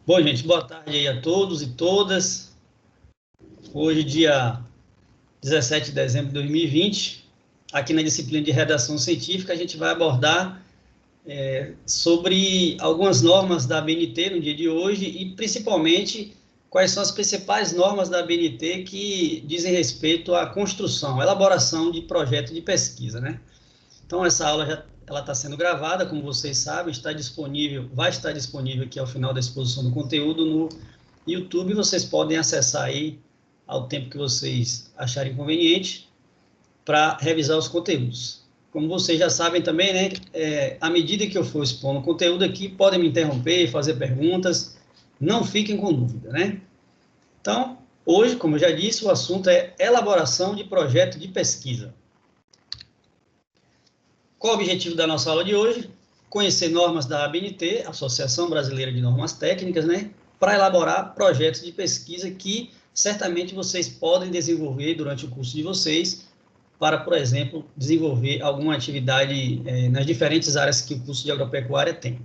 Bom, gente, boa tarde aí a todos e todas. Hoje, dia 17 de dezembro de 2020, aqui na disciplina de redação científica, a gente vai abordar sobre algumas normas da ABNT no dia de hoje e, principalmente, quais são as principais normas da ABNT que dizem respeito à construção, elaboração de projeto de pesquisa, né? Então, essa aula ela está sendo gravada, como vocês sabem, vai estar disponível aqui ao final da exposição do conteúdo no YouTube. Vocês podem acessar aí ao tempo que vocês acharem conveniente para revisar os conteúdos. Como vocês já sabem também, né, à medida que eu for expondo o conteúdo aqui, podem me interromper e fazer perguntas, não fiquem com dúvida, né? Então, hoje, como eu já disse, o assunto é elaboração de projeto de pesquisa. Qual o objetivo da nossa aula de hoje? Conhecer normas da ABNT, Associação Brasileira de Normas Técnicas, né, para elaborar projetos de pesquisa que certamente vocês podem desenvolver durante o curso de vocês, para, por exemplo, desenvolver alguma atividade nas diferentes áreas que o curso de agropecuária tem,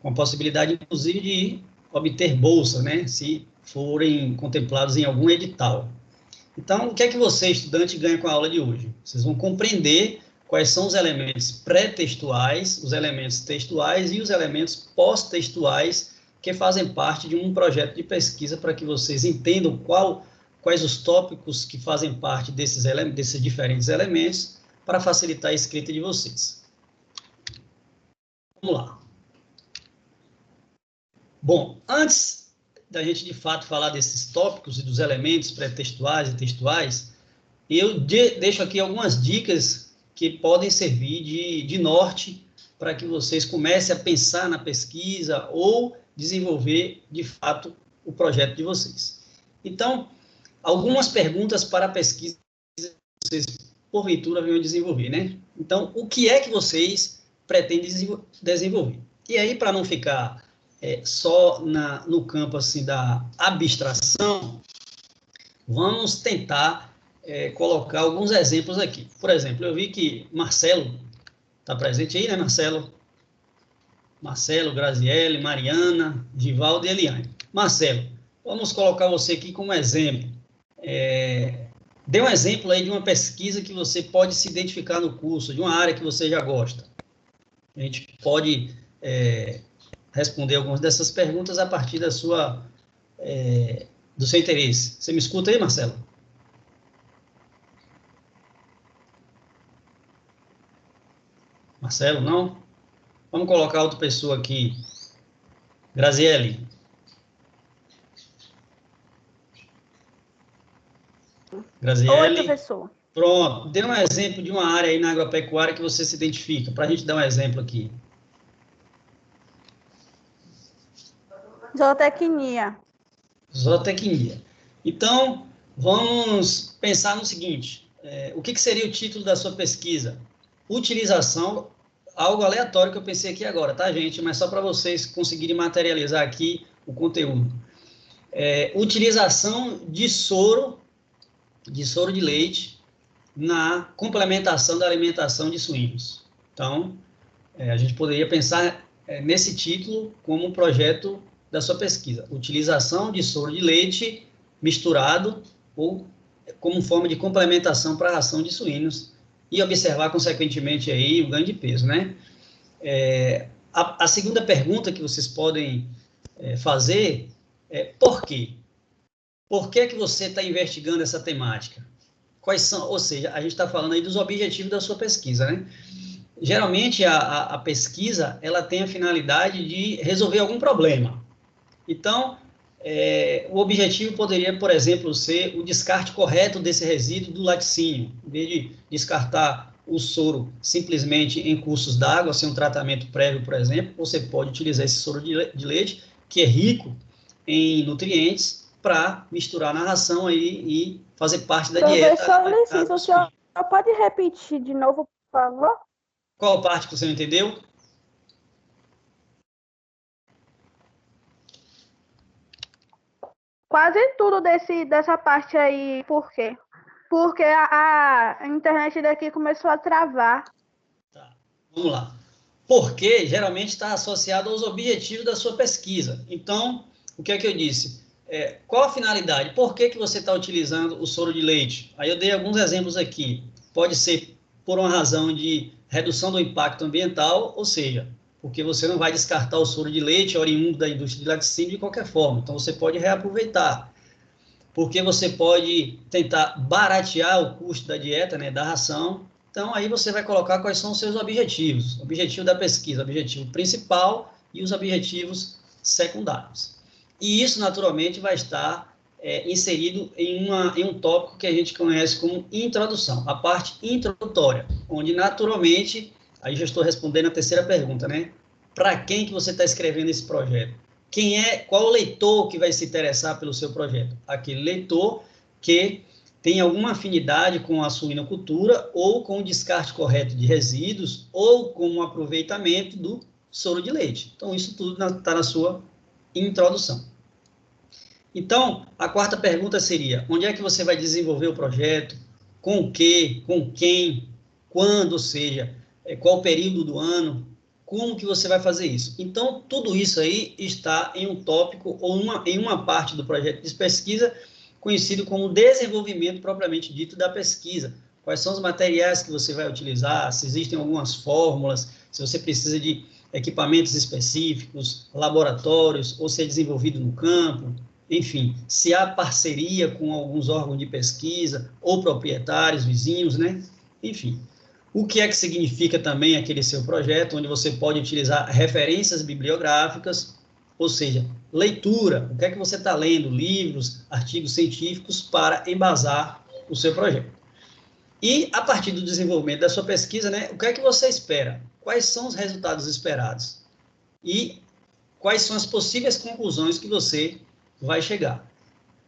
com a possibilidade, inclusive, de obter bolsa, né, se forem contemplados em algum edital. Então, o que é que você, estudante, ganha com a aula de hoje? Vocês vão compreender quais são os elementos pré-textuais, os elementos textuais e os elementos pós-textuais que fazem parte de um projeto de pesquisa, para que vocês entendam quais os tópicos que fazem parte desses diferentes elementos, para facilitar a escrita de vocês. Vamos lá. Bom, antes da gente, de fato, falar desses tópicos e dos elementos pré-textuais e textuais, eu deixo aqui algumas dicas que podem servir de norte para que vocês comecem a pensar na pesquisa ou desenvolver, de fato, o projeto de vocês. Então, algumas perguntas para a pesquisa que vocês, porventura, venham desenvolver, né? Então, o que é que vocês pretendem desenvolver? E aí, para não ficar só no campo assim, da abstração, vamos tentar colocar alguns exemplos aqui. Por exemplo, eu vi que Marcelo está presente aí, né, Marcelo? Marcelo, Graziele, Mariana, Givaldo e Eliane. Marcelo, vamos colocar você aqui como exemplo. Dê um exemplo aí de uma pesquisa que você pode se identificar no curso, de uma área que você já gosta. A gente pode responder algumas dessas perguntas a partir do seu interesse. Você me escuta aí, Marcelo? Marcelo, não? Vamos colocar outra pessoa aqui. Graziele. Graziele. Oi, professor. Pronto. Dê um exemplo de uma área aí na agropecuária que você se identifica, para a gente dar um exemplo aqui. Zootecnia. Zootecnia. Então, vamos pensar no seguinte. O que seria o título da sua pesquisa? Utilização, algo aleatório que eu pensei aqui agora, tá, gente? Mas só para vocês conseguirem materializar aqui o conteúdo. Utilização de soro de leite na complementação da alimentação de suínos. Então, a gente poderia pensar nesse título como um projeto da sua pesquisa. Utilização de soro de leite misturado ou como forma de complementação para a ração de suínos e observar, consequentemente, aí o ganho de peso, né? A segunda pergunta que vocês podem fazer é por quê? Por que você está investigando essa temática? Quais são, ou seja, a gente está falando aí dos objetivos da sua pesquisa, né? Geralmente, a pesquisa, ela tem a finalidade de resolver algum problema. Então, o objetivo poderia, por exemplo, ser o descarte correto desse resíduo do laticínio. Em vez de descartar o soro simplesmente em cursos d'água, sem um tratamento prévio, por exemplo, você pode utilizar esse soro de leite, que é rico em nutrientes, para misturar na ração aí e fazer parte da dieta. Professor, licença, o senhor pode repetir de novo, por favor? Qual parte que você não entendeu? Quase tudo dessa parte aí. Por quê? Porque a internet daqui começou a travar. Tá, vamos lá. Porque geralmente está associado aos objetivos da sua pesquisa. Então, o que é que eu disse? Qual a finalidade? Por que que você está utilizando o soro de leite? Aí eu dei alguns exemplos aqui. Pode ser por uma razão de redução do impacto ambiental, ou seja, porque você não vai descartar o soro de leite oriundo da indústria de laticínio de qualquer forma. Então, você pode reaproveitar. Porque você pode tentar baratear o custo da dieta, né, da ração. Então, aí você vai colocar quais são os seus objetivos. O objetivo da pesquisa, o objetivo principal e os objetivos secundários. E isso, naturalmente, vai estar inserido em um tópico que a gente conhece como introdução, a parte introdutória, onde, naturalmente, aí já estou respondendo a terceira pergunta, né? Para quem que você está escrevendo esse projeto? Qual o leitor que vai se interessar pelo seu projeto? Aquele leitor que tem alguma afinidade com a suinocultura ou com o descarte correto de resíduos ou com o aproveitamento do soro de leite. Então, isso tudo está na sua introdução. Então, a quarta pergunta seria, onde é que você vai desenvolver o projeto? Com o quê? Com quem? Quando? Ou seja, qual o período do ano? Como que você vai fazer isso? Então, tudo isso aí está em um tópico ou em uma parte do projeto de pesquisa conhecido como desenvolvimento propriamente dito da pesquisa. Quais são os materiais que você vai utilizar, se existem algumas fórmulas, se você precisa de equipamentos específicos, laboratórios, ou se é desenvolvido no campo, enfim, se há parceria com alguns órgãos de pesquisa, ou proprietários, vizinhos, né? Enfim. O que é que significa também aquele seu projeto, onde você pode utilizar referências bibliográficas, ou seja, leitura, o que é que você está lendo, livros, artigos científicos, para embasar o seu projeto. E, a partir do desenvolvimento da sua pesquisa, né, o que é que você espera? Quais são os resultados esperados? E quais são as possíveis conclusões que você vai chegar?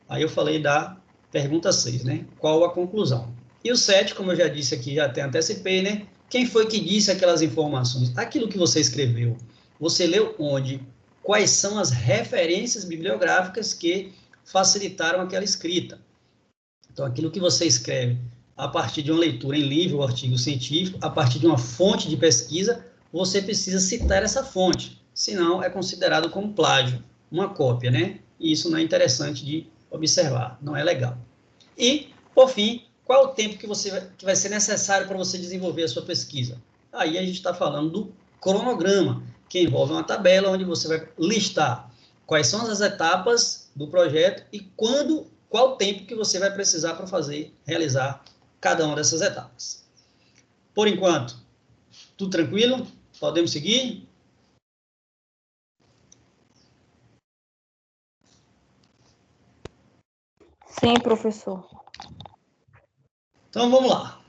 Aí eu falei da pergunta 6, né? Qual a conclusão? E o 7, como eu já disse aqui, já até antecipei, né? Quem foi que disse aquelas informações? Aquilo que você escreveu, você leu onde? Quais são as referências bibliográficas que facilitaram aquela escrita? Então, aquilo que você escreve a partir de uma leitura em livro ou artigo científico, a partir de uma fonte de pesquisa, você precisa citar essa fonte, senão é considerado como plágio, uma cópia, né? E isso não é interessante de observar, não é legal. E, por fim, qual é o tempo que vai ser necessário para você desenvolver a sua pesquisa? Aí a gente está falando do cronograma, que envolve uma tabela onde você vai listar quais são as etapas do projeto e qual o tempo que você vai precisar para realizar cada uma dessas etapas. Por enquanto, tudo tranquilo? Podemos seguir? Sim, professor. Então, vamos lá.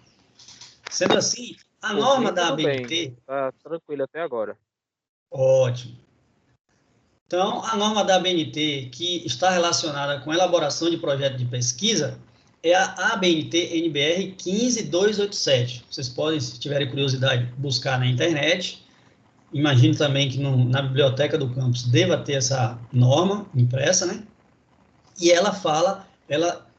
Sendo assim, a norma da ABNT... Está tranquilo até agora. Ótimo. Então, a norma da ABNT, que está relacionada com a elaboração de projeto de pesquisa, é a ABNT-NBR 15287. Vocês podem, se tiverem curiosidade, buscar na internet. Imagino também que na biblioteca do campus deva ter essa norma impressa, né? E ela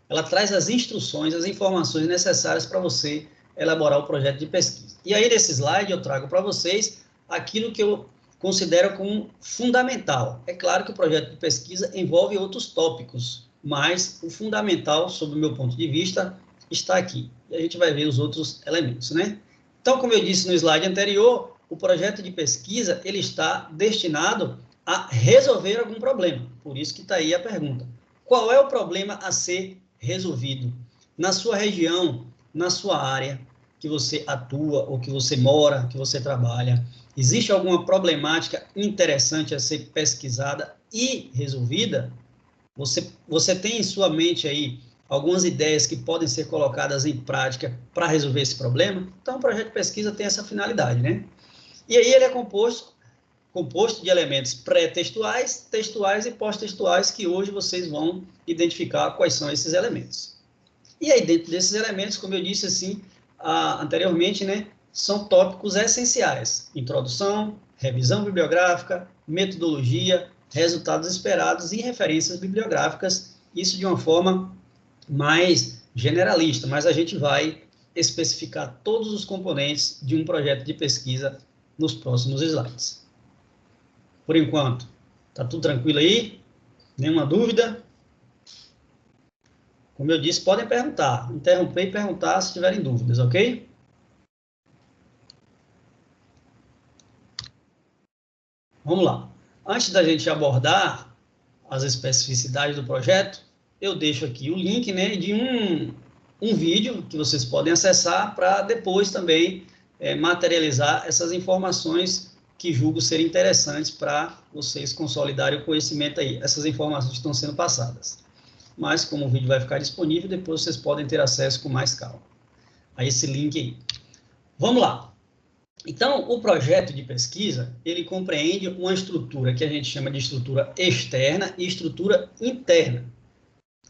ela traz as instruções, as informações necessárias para você elaborar o projeto de pesquisa. E aí, nesse slide, eu trago para vocês aquilo que eu considero como fundamental. É claro que o projeto de pesquisa envolve outros tópicos, mas o fundamental, sob o meu ponto de vista, está aqui. E a gente vai ver os outros elementos, né? Então, como eu disse no slide anterior, o projeto de pesquisa, ele está destinado a resolver algum problema. Por isso que está aí a pergunta. Qual é o problema a ser resolvido? Na sua região, na sua área, que você atua, ou que você mora, que você trabalha, existe alguma problemática interessante a ser pesquisada e resolvida? Você tem em sua mente aí algumas ideias que podem ser colocadas em prática para resolver esse problema? Então, o projeto de pesquisa tem essa finalidade, né? E aí ele é composto de elementos pré-textuais, textuais e pós-textuais, que hoje vocês vão identificar quais são esses elementos. E aí, dentro desses elementos, como eu disse assim anteriormente, né, são tópicos essenciais: introdução, revisão bibliográfica, metodologia, resultados esperados e referências bibliográficas, isso de uma forma mais generalista, mas a gente vai especificar todos os componentes de um projeto de pesquisa nos próximos slides. Por enquanto, tá tudo tranquilo aí? Nenhuma dúvida? Como eu disse, podem perguntar. Interromper e perguntar se tiverem dúvidas, ok? Vamos lá. Antes da gente abordar as especificidades do projeto, eu deixo aqui o link, né, de um vídeo que vocês podem acessar para depois também materializar essas informações que julgo serem interessantes para vocês consolidarem o conhecimento aí. Essas informações estão sendo passadas. Mas, como o vídeo vai ficar disponível, depois vocês podem ter acesso com mais calma a esse link aí. Vamos lá. Então, o projeto de pesquisa, ele compreende uma estrutura que a gente chama de estrutura externa e estrutura interna.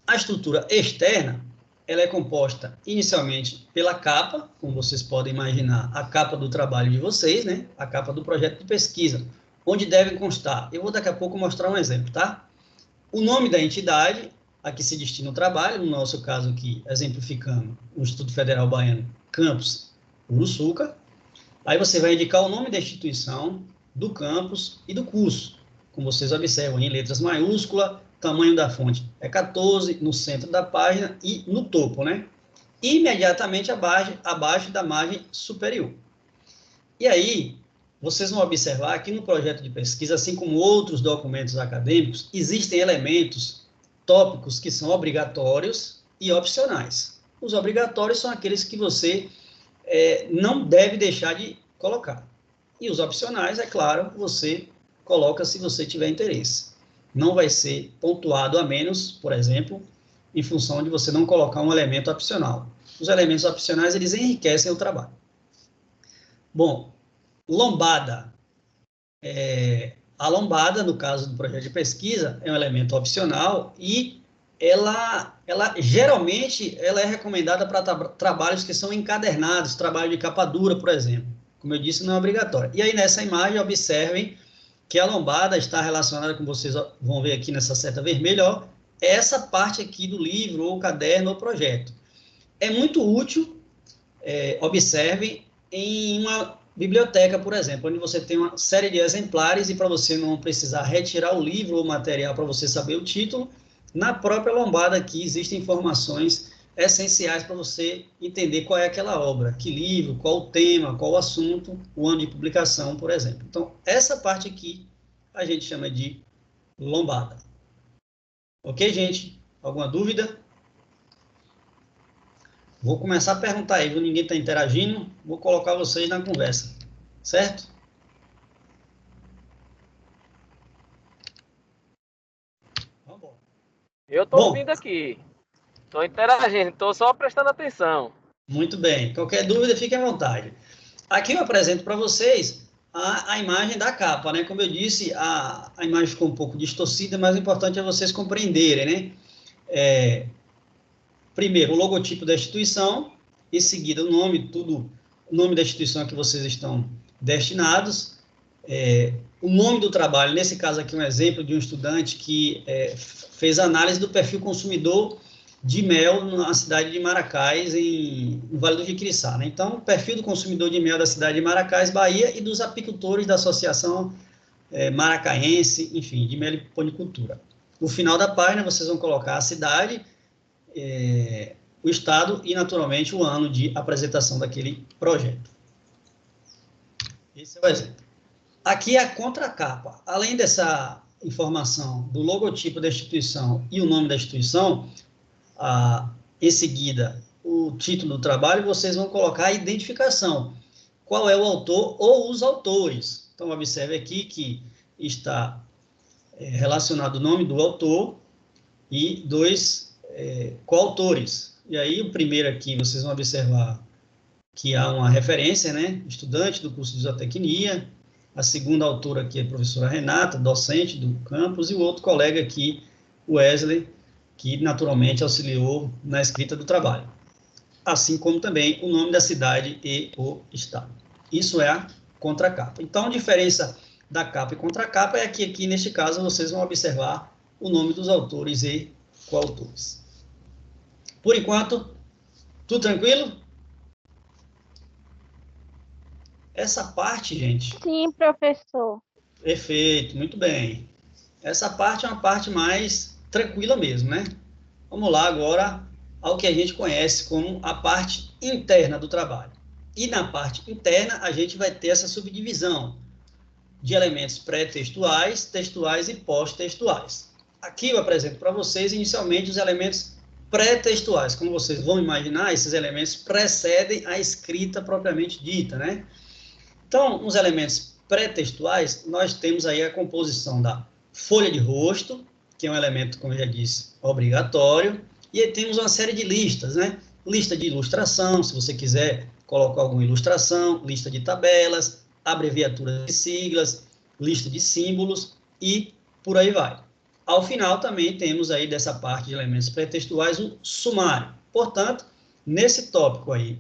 A estrutura externa, ela é composta inicialmente pela capa, como vocês podem imaginar, a capa do trabalho de vocês, né? A capa do projeto de pesquisa, onde devem constar. Eu vou daqui a pouco mostrar um exemplo, tá? O nome da entidade a que se destina o trabalho, no nosso caso aqui, exemplificando o Instituto Federal Baiano, campus Uruçuca. Aí você vai indicar o nome da instituição, do campus e do curso. Como vocês observam em letras maiúsculas, tamanho da fonte é 14, no centro da página e no topo, né? Imediatamente abaixo da margem superior. E aí, vocês vão observar que no projeto de pesquisa, assim como outros documentos acadêmicos, existem elementos, tópicos que são obrigatórios e opcionais. Os obrigatórios são aqueles que você não deve deixar de colocar. E os opcionais, é claro, você coloca se você tiver interesse. Não vai ser pontuado a menos, por exemplo, em função de você não colocar um elemento opcional. Os elementos opcionais, eles enriquecem o trabalho. Bom, lombada. A lombada, no caso do projeto de pesquisa, é um elemento opcional e ela geralmente ela é recomendada para trabalhos que são encadernados, trabalho de capa dura, por exemplo. Como eu disse, não é obrigatório. E aí, nessa imagem, observem que a lombada está relacionada, como vocês vão ver aqui nessa seta vermelha, ó, essa parte aqui do livro, ou caderno, ou projeto. É muito útil, observem, em uma biblioteca, por exemplo, onde você tem uma série de exemplares e para você não precisar retirar o livro ou material para você saber o título, na própria lombada aqui existem informações essenciais para você entender qual é aquela obra, que livro, qual o tema, qual o assunto, o ano de publicação, por exemplo. Então, essa parte aqui a gente chama de lombada. Ok, gente? Alguma dúvida? Vou começar a perguntar aí, viu? Ninguém está interagindo, vou colocar vocês na conversa, certo? Vamos. Eu estou ouvindo aqui, estou interagindo, estou só prestando atenção. Muito bem, qualquer dúvida, fique à vontade. Aqui eu apresento para vocês a imagem da capa, né? Como eu disse, a imagem ficou um pouco distorcida, mas o importante é vocês compreenderem, né? Primeiro, o logotipo da instituição, em seguida, o nome da instituição a que vocês estão destinados, o nome do trabalho, nesse caso aqui um exemplo de um estudante que fez análise do perfil consumidor de mel na cidade de Maracás, no Vale do Jiquiriçá, né? Então, o perfil do consumidor de mel da cidade de Maracás, Bahia, e dos apicultores da Associação Maracaense, enfim, de meliponicultura. No final da página, vocês vão colocar a cidade, o estado e, naturalmente, o ano de apresentação daquele projeto. Esse é o exemplo. Aqui é a contracapa. Além dessa informação do logotipo da instituição e o nome da instituição, em seguida, o título do trabalho, vocês vão colocar a identificação. Qual é o autor ou os autores. Então, observe aqui que está relacionado o nome do autor e dois coautores. E aí, o primeiro aqui, vocês vão observar que há uma referência, né? Estudante do curso de zootecnia. A segunda autora aqui é a professora Renata, docente do campus, e o outro colega aqui, Wesley, que naturalmente auxiliou na escrita do trabalho. Assim como também o nome da cidade e o estado. Isso é a contracapa. Então, a diferença da capa e contracapa é que aqui, neste caso, vocês vão observar o nome dos autores e coautores. Por enquanto, tudo tranquilo? Essa parte, gente... Sim, professor. Perfeito, muito bem. essa parte é uma parte mais tranquila mesmo, né? Vamos lá agora ao que a gente conhece como a parte interna do trabalho. E na parte interna, a gente vai ter essa subdivisão de elementos pré-textuais, textuais e pós-textuais. Aqui eu apresento para vocês, inicialmente, os elementos pré-textuais. Como vocês vão imaginar, esses elementos precedem a escrita propriamente dita, né? Então, os elementos pré-textuais, nós temos aí a composição da folha de rosto, que é um elemento, como eu já disse, obrigatório, e aí temos uma série de listas, né? Lista de ilustração, se você quiser colocar alguma ilustração, lista de tabelas, abreviaturas de siglas, lista de símbolos e por aí vai. Ao final também temos aí dessa parte de elementos pré-textuais o sumário. Portanto, nesse tópico aí,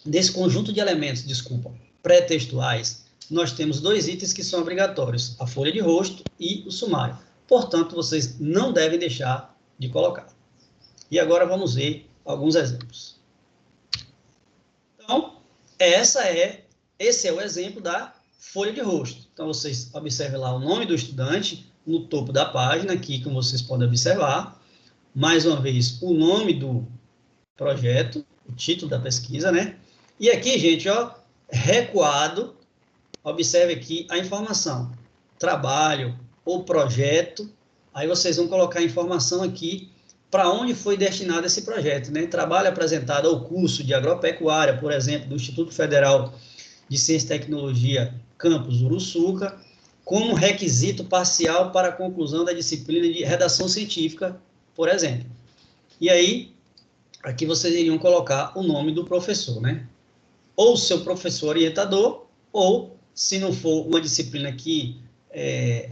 desse conjunto de elementos, desculpa, pré-textuais, nós temos dois itens que são obrigatórios, a folha de rosto e o sumário. Portanto, vocês não devem deixar de colocar. E agora vamos ver alguns exemplos. Então, esse é o exemplo da folha de rosto. Então, vocês observem lá o nome do estudante no topo da página, aqui, como vocês podem observar. Mais uma vez, o nome do projeto, o título da pesquisa, né? E aqui, gente, ó, recuado, observe aqui a informação. Trabalho ou projeto, aí vocês vão colocar a informação aqui para onde foi destinado esse projeto, né? Trabalho apresentado ao curso de agropecuária, por exemplo, do Instituto Federal de Ciência e Tecnologia, campus Uruçuca, como requisito parcial para a conclusão da disciplina de redação científica, por exemplo. E aí, aqui vocês iriam colocar o nome do professor, né? Ou seu professor orientador, ou, se não for uma disciplina que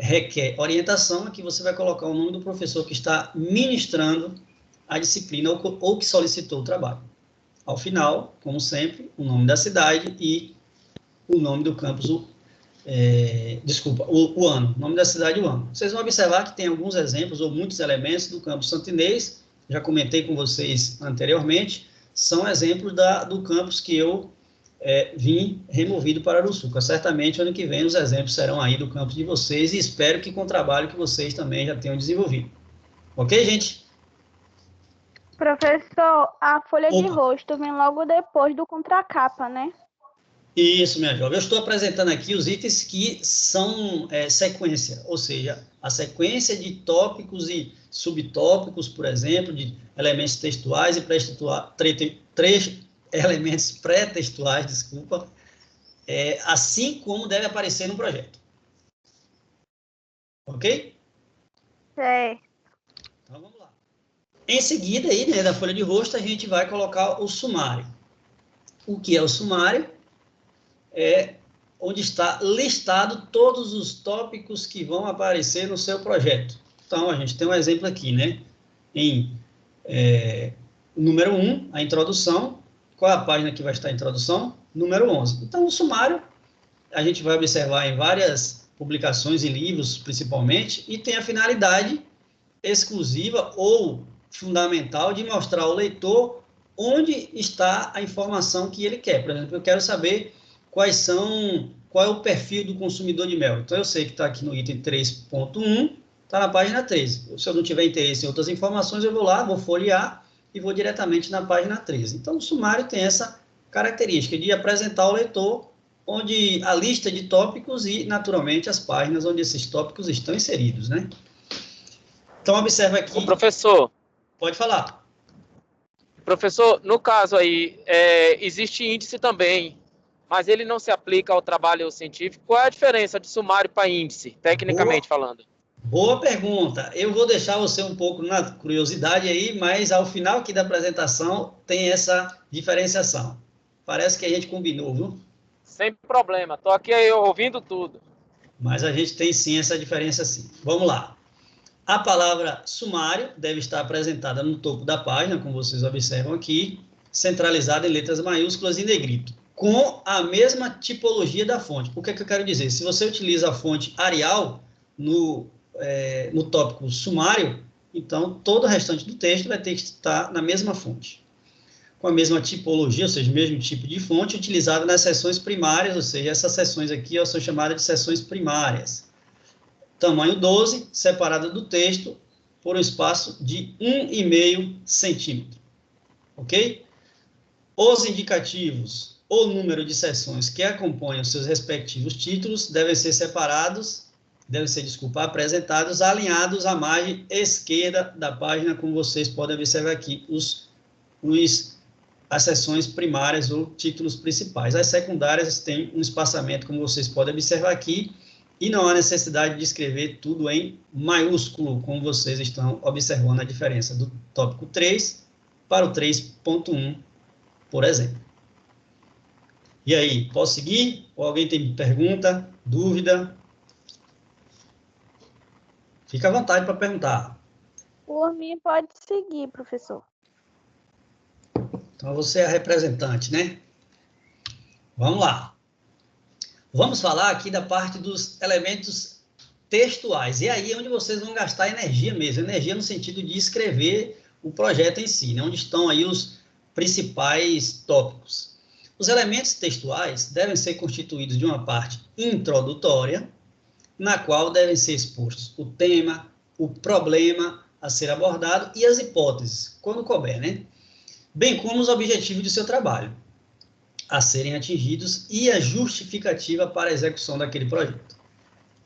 requer orientação, aqui você vai colocar o nome do professor que está ministrando a disciplina ou que solicitou o trabalho. Ao final, como sempre, o nome da cidade e o nome do campus, o ano, o nome da cidade e o ano. Vocês vão observar que tem alguns exemplos ou muitos elementos do campus Santo Inês, já comentei com vocês anteriormente, são exemplos do campus que eu vim removido para Uruçuca. Certamente, ano que vem, os exemplos serão aí do campus de vocês e espero que com o trabalho que vocês também já tenham desenvolvido. Ok, gente? Professor, a folha de rosto vem logo depois do contracapa, né? Isso, minha jovem. Eu estou apresentando aqui os itens que são sequência, ou seja, a sequência de tópicos e subtópicos, por exemplo, de elementos textuais e elementos pré-textuais, desculpa, assim como deve aparecer no projeto. Ok? Então, vamos lá. Em seguida, aí, né, da folha de rosto, a gente vai colocar o sumário. O que é o sumário? É onde está listado todos os tópicos que vão aparecer no seu projeto. Então, a gente tem um exemplo aqui, né? Em número 1, a introdução. Qual é a página que vai estar a introdução? Número 11. Então, o sumário, a gente vai observar em várias publicações e livros, principalmente, e tem a finalidade exclusiva ou fundamental de mostrar ao leitor onde está a informação que ele quer. Por exemplo, eu quero saber qual é o perfil do consumidor de mel. Então, eu sei que está aqui no item 3.1, está na página 13. Se eu não tiver interesse em outras informações, eu vou lá, vou folhear e vou diretamente na página 13. Então, o sumário tem essa característica de apresentar ao leitor onde a lista de tópicos e, naturalmente, as páginas onde esses tópicos estão inseridos, né? Então, observa aqui... O professor... Pode falar. Professor, no caso aí, existe índice também, mas ele não se aplica ao trabalho científico. Qual é a diferença de sumário para índice, tecnicamente falando? Boa pergunta. Eu vou deixar você um pouco na curiosidade aí, mas ao final aqui da apresentação tem essa diferenciação. Parece que a gente combinou, viu? Sem problema. Estou aqui ouvindo tudo. Mas a gente tem sim essa diferença sim. Vamos lá. A palavra sumário deve estar apresentada no topo da página, como vocês observam aqui, centralizada em letras maiúsculas e negrito, com a mesma tipologia da fonte. O que é que eu quero dizer? Se você utiliza a fonte Arial no tópico sumário, então todo o restante do texto vai ter que estar na mesma fonte, com a mesma tipologia, ou seja, o mesmo tipo de fonte, utilizada nas seções primárias, ou seja, essas seções aqui são chamadas de seções primárias. tamanho 12, separada do texto por um espaço de 1,5 centímetro. Ok? Os indicativos ou número de seções que acompanham seus respectivos títulos devem ser apresentados alinhados à margem esquerda da página, como vocês podem observar aqui, as seções primárias ou títulos principais. As secundárias têm um espaçamento, como vocês podem observar aqui, e não há necessidade de escrever tudo em maiúsculo, como vocês estão observando a diferença do tópico 3 para o 3.1, por exemplo. E aí, posso seguir? Ou alguém tem pergunta, dúvida? Fica à vontade para perguntar. Por mim, pode seguir, professor. Então, você é a representante, né? Vamos lá. Vamos falar aqui da parte dos elementos textuais. E aí é onde vocês vão gastar energia mesmo. Energia no sentido de escrever o projeto em si, né? Onde estão aí os principais tópicos. Os elementos textuais devem ser constituídos de uma parte introdutória, na qual devem ser expostos o tema, o problema a ser abordado e as hipóteses, quando couber, né? Bem como os objetivos do seu trabalho a serem atingidos e a justificativa para a execução daquele projeto.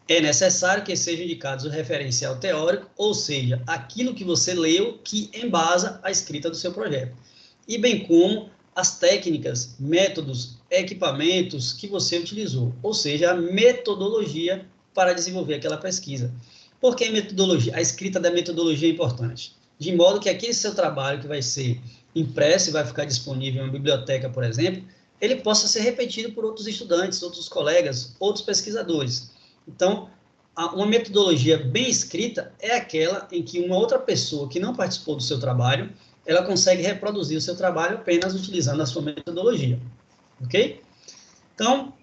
É necessário que sejam indicados o referencial teórico, ou seja, aquilo que você leu que embasa a escrita do seu projeto, e bem como as técnicas, métodos, equipamentos que você utilizou, ou seja, a metodologia para desenvolver aquela pesquisa. Por que metodologia? A escrita da metodologia é importante, de modo que aquele seu trabalho que vai ser impresso e vai ficar disponível em uma biblioteca, por exemplo, ele possa ser repetido por outros estudantes, outros colegas, outros pesquisadores. Então, uma metodologia bem escrita é aquela em que uma outra pessoa que não participou do seu trabalho, ela consegue reproduzir o seu trabalho apenas utilizando a sua metodologia. Ok? Então,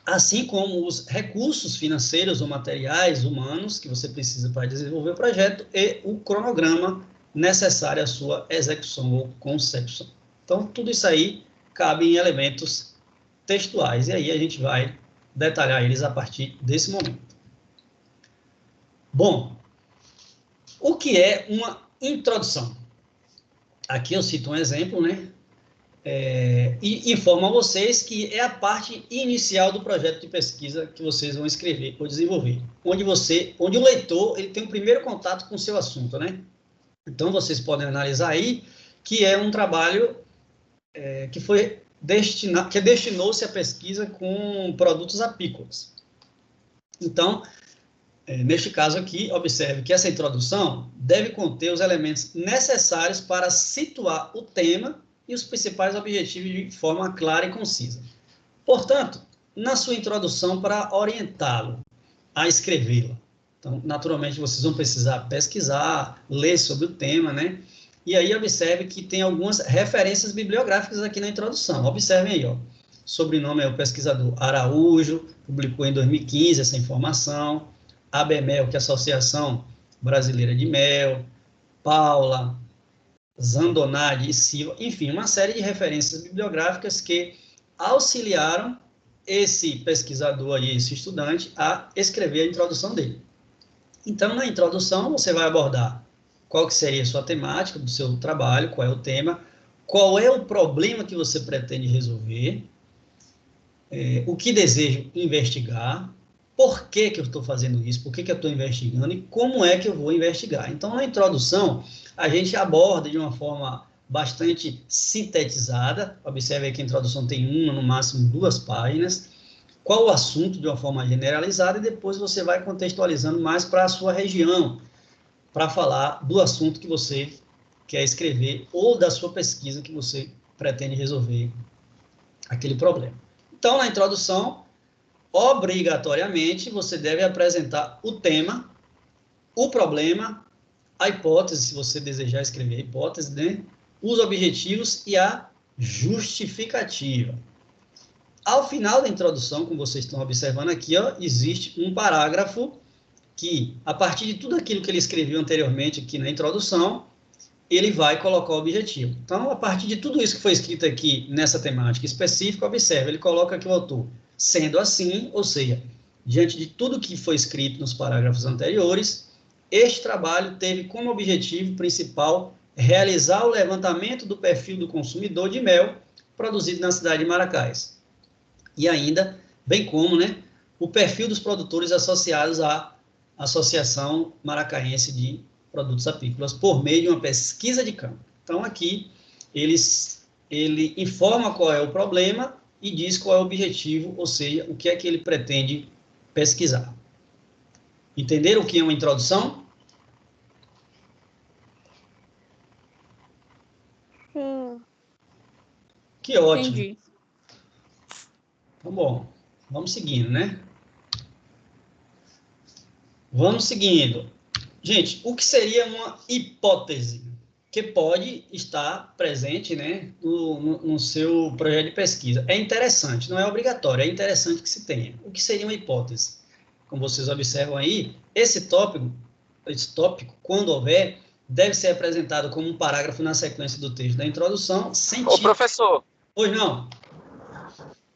assim como os recursos financeiros ou materiais humanos que você precisa para desenvolver o projeto e o cronograma necessário à sua execução ou concepção. Então, tudo isso aí cabe em elementos textuais, e aí a gente vai detalhar eles a partir desse momento. Bom, o que é uma introdução? Aqui eu cito um exemplo, né? E informo a vocês que é a parte inicial do projeto de pesquisa que vocês vão escrever ou desenvolver, onde o leitor ele tem o primeiro contato com o seu assunto, né? Então, vocês podem analisar aí que é um trabalho que destinou-se à pesquisa com produtos apícolas. Então, neste caso aqui, observe que essa introdução deve conter os elementos necessários para situar o tema e os principais objetivos de forma clara e concisa. Portanto, na sua introdução, para orientá-lo a escrevê-la. Então, naturalmente, vocês vão precisar pesquisar, ler sobre o tema, né? E aí, observe que tem algumas referências bibliográficas aqui na introdução. Observem aí, ó. Sobrenome é o pesquisador Araújo, publicou em 2015 essa informação. ABMEL, que é a Associação Brasileira de Mel. Paula, Zandonade e Silva. Enfim, uma série de referências bibliográficas que auxiliaram esse pesquisador aí, esse estudante, a escrever a introdução dele. Então, na introdução, você vai abordar qual que seria a sua temática do seu trabalho, qual é o tema, qual é o problema que você pretende resolver, o que desejo investigar, por que que eu estou fazendo isso, por que que eu estou investigando e como é que eu vou investigar. Então, na introdução, a gente aborda de uma forma bastante sintetizada, observe aí que a introdução tem no máximo 2 páginas, qual o assunto de uma forma generalizada, e depois você vai contextualizando mais para a sua região, para falar do assunto que você quer escrever ou da sua pesquisa que você pretende resolver aquele problema. Então, na introdução, obrigatoriamente, você deve apresentar o tema, o problema, a hipótese, se você desejar escrever a hipótese, né? Os objetivos e a justificativa. Ao final da introdução, como vocês estão observando aqui, ó, existe um parágrafo que, a partir de tudo aquilo que ele escreveu anteriormente aqui na introdução, ele vai colocar o objetivo. Então, a partir de tudo isso que foi escrito aqui nessa temática específica, observe, ele coloca aqui o autor, sendo assim, ou seja, diante de tudo que foi escrito nos parágrafos anteriores, este trabalho teve como objetivo principal realizar o levantamento do perfil do consumidor de mel produzido na cidade de Maracás. E ainda, bem como, né, o perfil dos produtores associados à Associação Maracaense de Produtos Apícolas, por meio de uma pesquisa de campo. Então, aqui, ele informa qual é o problema e diz qual é o objetivo, ou seja, o que é que ele pretende pesquisar. Entenderam o que é uma introdução? Sim. Que ótimo. Entendi. Tá bom. Vamos seguindo, né? Vamos seguindo. Gente, o que seria uma hipótese? Que pode estar presente, né, no seu projeto de pesquisa. É interessante, não é obrigatório, é interessante que se tenha. O que seria uma hipótese? Como vocês observam aí, esse tópico, quando houver, deve ser apresentado como um parágrafo na sequência do texto da introdução, sem Ô, professor, Pois não?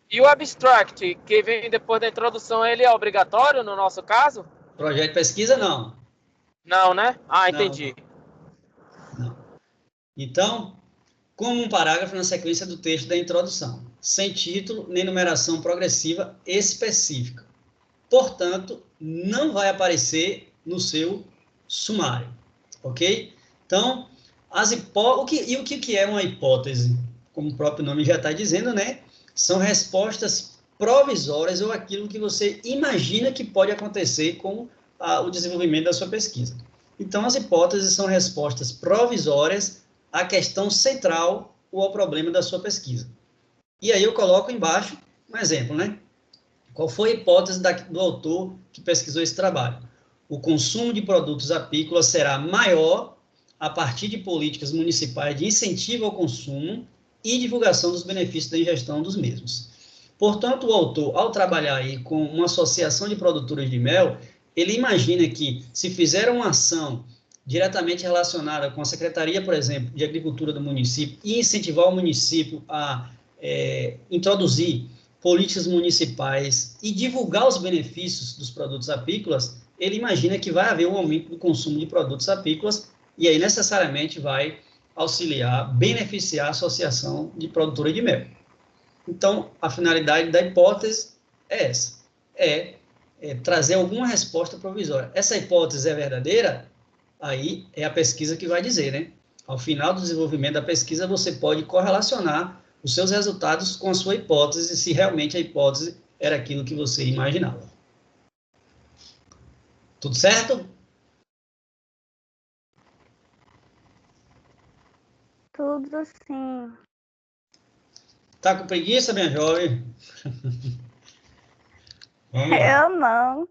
e o abstract, que vem depois da introdução, ele é obrigatório no nosso caso? Projeto de pesquisa, não. Não, né? Ah, Não, entendi. não. Então, como um parágrafo na sequência do texto da introdução, sem título nem numeração progressiva específica. Portanto, não vai aparecer no seu sumário, ok? Então, o que é uma hipótese? Como o próprio nome já está dizendo, né? São respostas provisórias ou aquilo que você imagina que pode acontecer com o desenvolvimento da sua pesquisa. Então, as hipóteses são respostas provisórias à questão central ou ao problema da sua pesquisa. E aí eu coloco embaixo um exemplo, né? Qual foi a hipótese do autor que pesquisou esse trabalho? O consumo de produtos apícolas será maior a partir de políticas municipais de incentivo ao consumo e divulgação dos benefícios da ingestão dos mesmos. Portanto, o autor, ao trabalhar aí com uma associação de produtores de mel, ele imagina que, se fizer uma ação diretamente relacionada com a Secretaria, por exemplo, de Agricultura do município, e incentivar o município a introduzir políticas municipais e divulgar os benefícios dos produtos apícolas, ele imagina que vai haver um aumento do consumo de produtos apícolas e aí necessariamente vai auxiliar, beneficiar a associação de produtores de mel. Então, a finalidade da hipótese é essa, é trazer alguma resposta provisória. Essa hipótese é verdadeira? Aí é a pesquisa que vai dizer, né? Ao final do desenvolvimento da pesquisa, você pode correlacionar os seus resultados com a sua hipótese, se realmente a hipótese era aquilo que você imaginava. Tudo certo? Tudo sim. Tá com preguiça, minha jovem? Vamos lá. Eu não.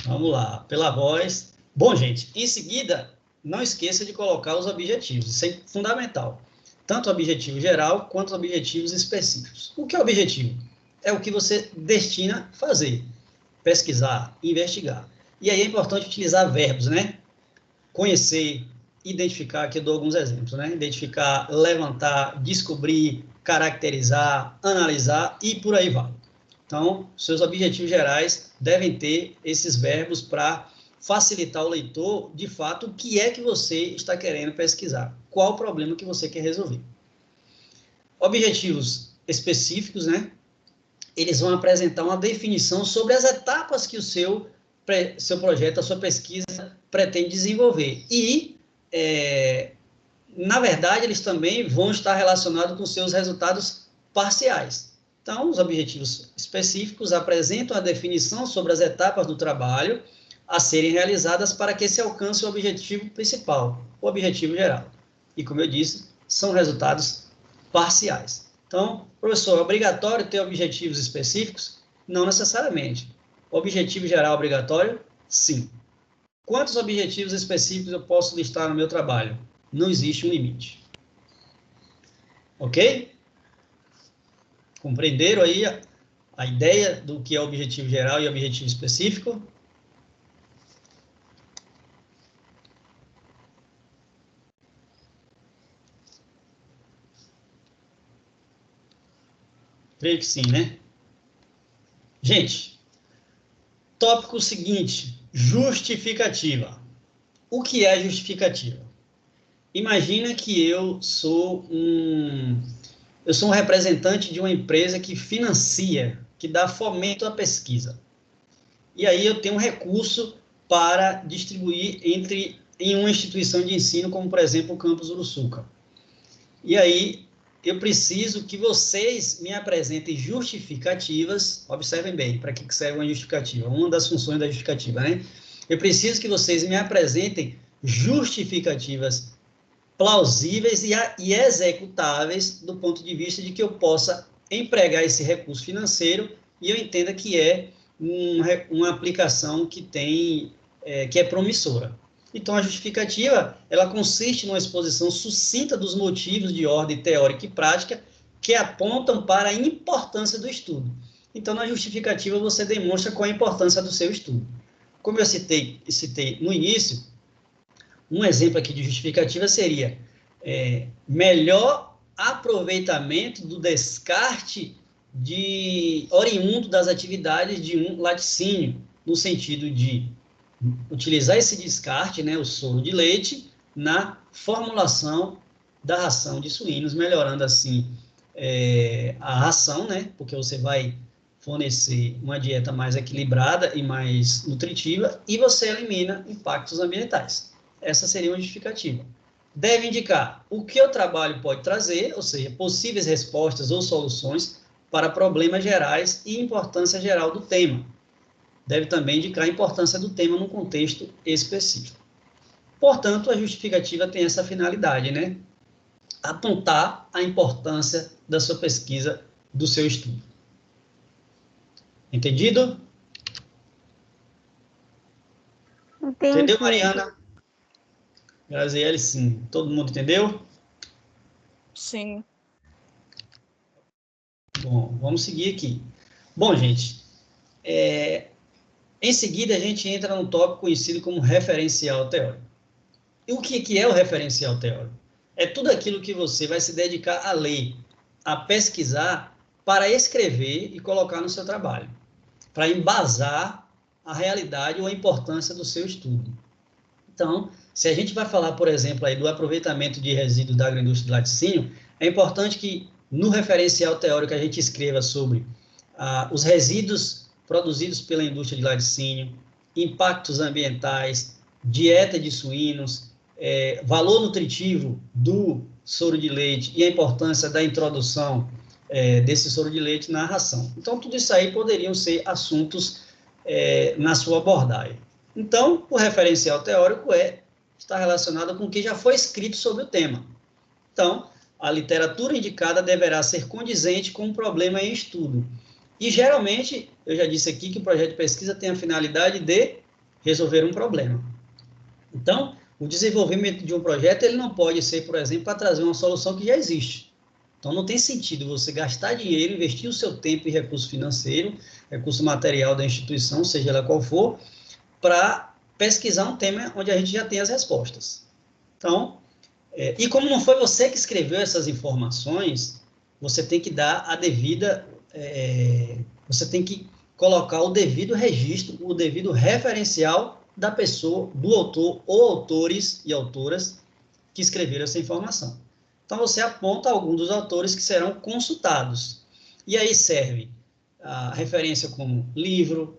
Vamos lá, pela voz. Bom, gente, em seguida, não esqueça de colocar os objetivos, isso é fundamental. Tanto o objetivo geral, quanto os objetivos específicos. O que é objetivo? É o que você destina a fazer, pesquisar, investigar. E aí é importante utilizar verbos, né? Conhecer, identificar, aqui eu dou alguns exemplos, né? Identificar, levantar, descobrir, caracterizar, analisar e por aí vai. Então, seus objetivos gerais devem ter esses verbos para facilitar o leitor, de fato, o que é que você está querendo pesquisar, qual o problema que você quer resolver. Objetivos específicos, né? Eles vão apresentar uma definição sobre as etapas que o seu projeto, a sua pesquisa pretende desenvolver. E, na verdade, eles também vão estar relacionados com seus resultados parciais. Então, os objetivos específicos apresentam a definição sobre as etapas do trabalho a serem realizadas para que se alcance o objetivo principal, o objetivo geral. E, como eu disse, são resultados parciais. Então, professor, é obrigatório ter objetivos específicos? Não necessariamente. Objetivo geral obrigatório? Sim. Quantos objetivos específicos eu posso listar no meu trabalho? Não existe um limite. Ok? Compreenderam aí a ideia do que é objetivo geral e objetivo específico? Creio que sim, né? Gente, Tópico seguinte, justificativa. O que é justificativa? Imagina que eu sou um representante de uma empresa que financia, que dá fomento à pesquisa. E aí eu tenho um recurso para distribuir em uma instituição de ensino, como, por exemplo, o Campus Uruçuca. E aí eu preciso que vocês me apresentem justificativas, observem bem, para que serve uma justificativa, uma das funções da justificativa, né? Eu preciso que vocês me apresentem justificativas plausíveis e executáveis do ponto de vista de que eu possa empregar esse recurso financeiro e eu entenda que é uma aplicação que é promissora. Então, a justificativa, ela consiste numa exposição sucinta dos motivos de ordem teórica e prática que apontam para a importância do estudo. Então, na justificativa, você demonstra qual a importância do seu estudo. Como eu citei no início, um exemplo aqui de justificativa seria melhor aproveitamento do descarte oriundo das atividades de um laticínio, no sentido de utilizar esse descarte, né, o soro de leite, na formulação da ração de suínos, melhorando assim a ração, né, porque você vai fornecer uma dieta mais equilibrada e mais nutritiva, e você elimina impactos ambientais. Essa seria uma justificativa. Deve indicar o que o trabalho pode trazer, ou seja, possíveis respostas ou soluções para problemas gerais e importância geral do tema. Deve também indicar a importância do tema num contexto específico. Portanto, a justificativa tem essa finalidade, né? Apontar a importância da sua pesquisa, do seu estudo. Entendido? Entendi. Entendeu, Mariana? Graziele, sim. Todo mundo entendeu? Sim. Bom, vamos seguir aqui. Bom, gente, em seguida a gente entra num tópico conhecido como referencial teórico. E o que é o referencial teórico? É tudo aquilo que você vai se dedicar a ler, a pesquisar, para escrever e colocar no seu trabalho, para embasar a realidade ou a importância do seu estudo. Então, se a gente vai falar, por exemplo, aí do aproveitamento de resíduos da agroindústria de laticínio, é importante que no referencial teórico a gente escreva sobre os resíduos produzidos pela indústria de laticínio, impactos ambientais, dieta de suínos, valor nutritivo do soro de leite e a importância da introdução desse soro de leite na ração. Então, tudo isso aí poderiam ser assuntos na sua abordagem. Então, o referencial teórico está relacionado com o que já foi escrito sobre o tema. Então, a literatura indicada deverá ser condizente com o problema em estudo. E, geralmente, eu já disse aqui que o projeto de pesquisa tem a finalidade de resolver um problema. Então, o desenvolvimento de um projeto ele não pode ser, por exemplo, para trazer uma solução que já existe. Então, não tem sentido você gastar dinheiro, investir o seu tempo e recurso financeiro, recurso material da instituição, seja ela qual for, para pesquisar um tema onde a gente já tem as respostas. Então, e como não foi você que escreveu essas informações, você tem que dar a devida, você tem que colocar o devido registro, o devido referencial da pessoa, do autor ou autores e autoras que escreveram essa informação. Então, você aponta alguns dos autores que serão consultados. E aí serve a referência como livro,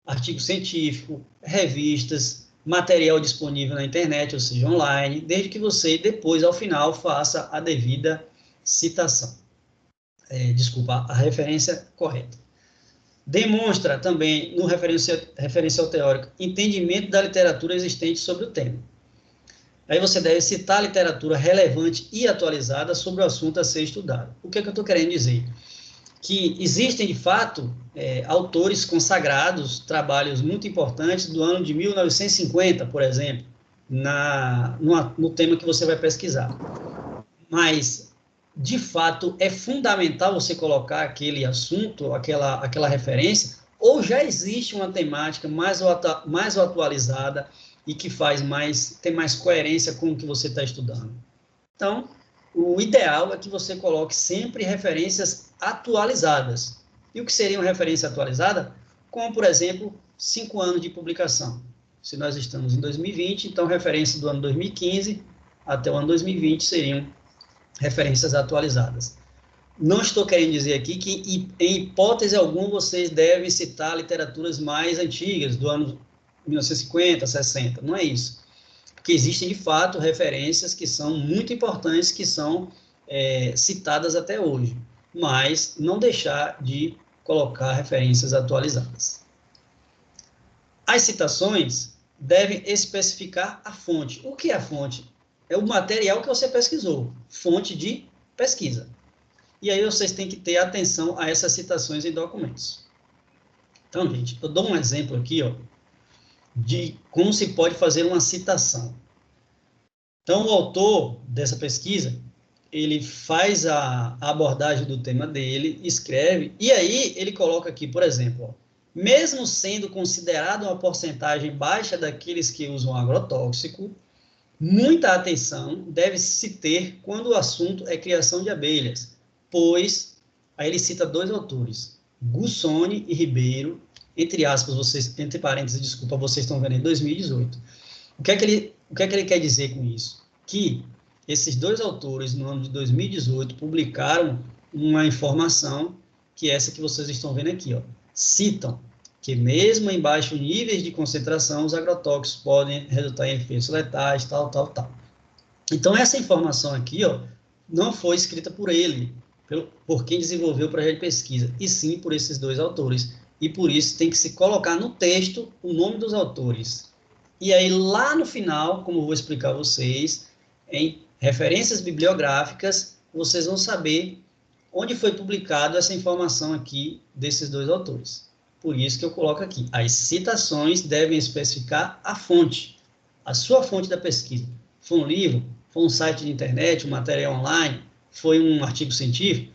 artigo científico, revistas, material disponível na internet, ou seja, online, desde que você, depois, ao final, faça a devida citação. A referência correta. Demonstra também, no referencial teórico, entendimento da literatura existente sobre o tema. Aí você deve citar literatura relevante e atualizada sobre o assunto a ser estudado. O que é que eu estou querendo dizer? Que existem, de fato, autores consagrados, trabalhos muito importantes do ano de 1950, por exemplo, no tema que você vai pesquisar. Mas, de fato, é fundamental você colocar aquele assunto, aquela referência, ou já existe uma temática mais atualizada e que tem mais coerência com o que você está estudando. Então, o ideal é que você coloque sempre referências atualizadas. E o que seria uma referência atualizada? Como, por exemplo, 5 anos de publicação. Se nós estamos em 2020, então referência do ano 2015 até o ano 2020 seriam referências atualizadas. Não estou querendo dizer aqui que, em hipótese alguma, vocês devem citar literaturas mais antigas, do ano 1950, 60. Não é isso. Porque existem, de fato, referências que são muito importantes, que são citadas até hoje. Mas não deixar de colocar referências atualizadas. As citações devem especificar a fonte. O que é a fonte? É o material que você pesquisou. Fonte de pesquisa. E aí vocês têm que ter atenção a essas citações em documentos. Então, gente, eu dou um exemplo aqui, ó, de como se pode fazer uma citação. Então, o autor dessa pesquisa, ele faz a abordagem do tema dele, escreve, e aí ele coloca aqui, por exemplo, ó, mesmo sendo considerado uma porcentagem baixa daqueles que usam agrotóxico, muita atenção deve se ter quando o assunto é criação de abelhas, pois, aí ele cita 2 autores, Gussoni e Ribeiro, entre aspas, vocês, entre parênteses, desculpa, vocês estão vendo em 2018. O que é que ele quer dizer com isso? Que esses 2 autores, no ano de 2018, publicaram uma informação, que é essa que vocês estão vendo aqui, ó. Citam que mesmo em baixos níveis de concentração, os agrotóxicos podem resultar em efeitos letais, tal. Então, essa informação aqui, ó, não foi escrita por ele, por quem desenvolveu o projeto de pesquisa, e sim por esses 2 autores. E por isso tem que se colocar no texto o nome dos autores. E aí, lá no final, como eu vou explicar a vocês, em referências bibliográficas, vocês vão saber onde foi publicado essa informação aqui desses 2 autores. Por isso que eu coloco aqui. As citações devem especificar a fonte, a sua fonte da pesquisa. Foi um livro, foi um site de internet, um material online, foi um artigo científico,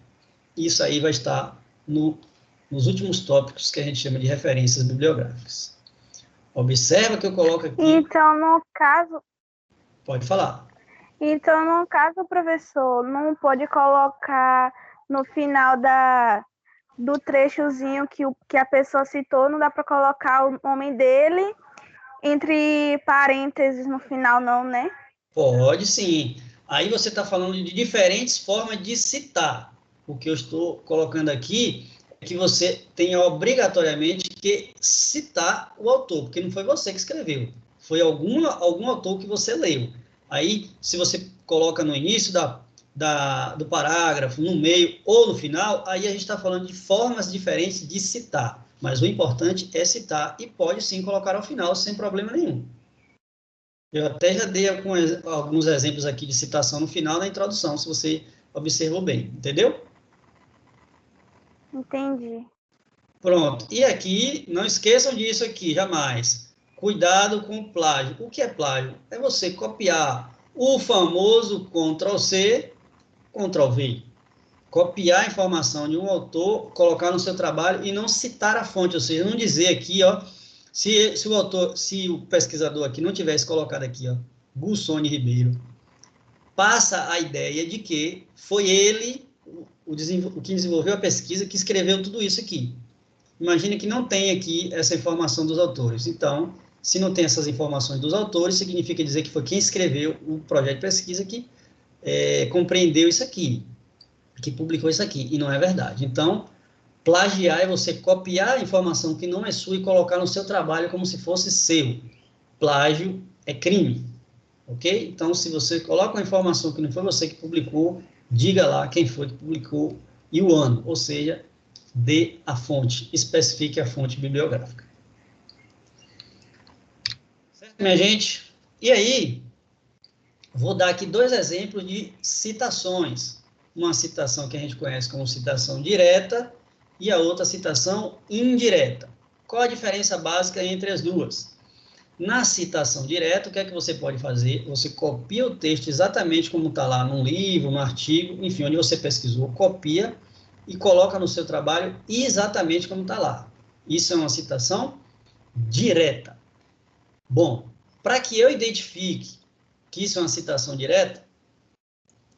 isso aí vai estar nos últimos tópicos que a gente chama de referências bibliográficas. Observa que eu coloco aqui... Então, no caso... Pode falar. Então, no caso, professor, não pode colocar no final do trechozinho que a pessoa citou, não dá para colocar o nome dele entre parênteses no final, não, né? Pode sim. Aí você está falando de diferentes formas de citar. O que eu estou colocando aqui é que você tenha obrigatoriamente que citar o autor, porque não foi você que escreveu, foi algum autor que você leu. Aí, se você coloca no início do parágrafo, no meio ou no final, aí a gente está falando de formas diferentes de citar. Mas o importante é citar e pode sim colocar ao final sem problema nenhum. Eu até já dei alguns exemplos aqui de citação no final na introdução, se você observou bem, entendeu? Entendi. Pronto. E aqui, não esqueçam disso aqui, jamais. Cuidado com o plágio. O que é plágio? É você copiar o famoso Ctrl+C, Ctrl+V. Copiar a informação de um autor, colocar no seu trabalho e não citar a fonte, ou seja, não dizer aqui, ó, se o pesquisador aqui não tivesse colocado aqui, ó, Gussoni Ribeiro, passa a ideia de que foi ele, o que desenvolveu a pesquisa, que escreveu tudo isso aqui. Imagine que não tem aqui essa informação dos autores. Então, se não tem essas informações dos autores, significa dizer que foi quem escreveu o projeto de pesquisa que compreendeu isso aqui, que publicou isso aqui, e não é verdade. Então, plagiar é você copiar a informação que não é sua e colocar no seu trabalho como se fosse seu. Plágio é crime, ok? Então, se você coloca uma informação que não foi você que publicou, diga lá quem foi que publicou e o ano, ou seja, dê a fonte, especifique a fonte bibliográfica. Certo, minha gente? E aí, vou dar aqui 2 exemplos de citações. Uma citação que a gente conhece como citação direta e a outra citação indireta. Qual a diferença básica entre as duas? Na citação direta, o que é que você pode fazer? Você copia o texto exatamente como está lá num livro, num artigo, enfim, onde você pesquisou, copia e coloca no seu trabalho exatamente como está lá. Isso é uma citação direta. Bom, para que eu identifique que isso é uma citação direta,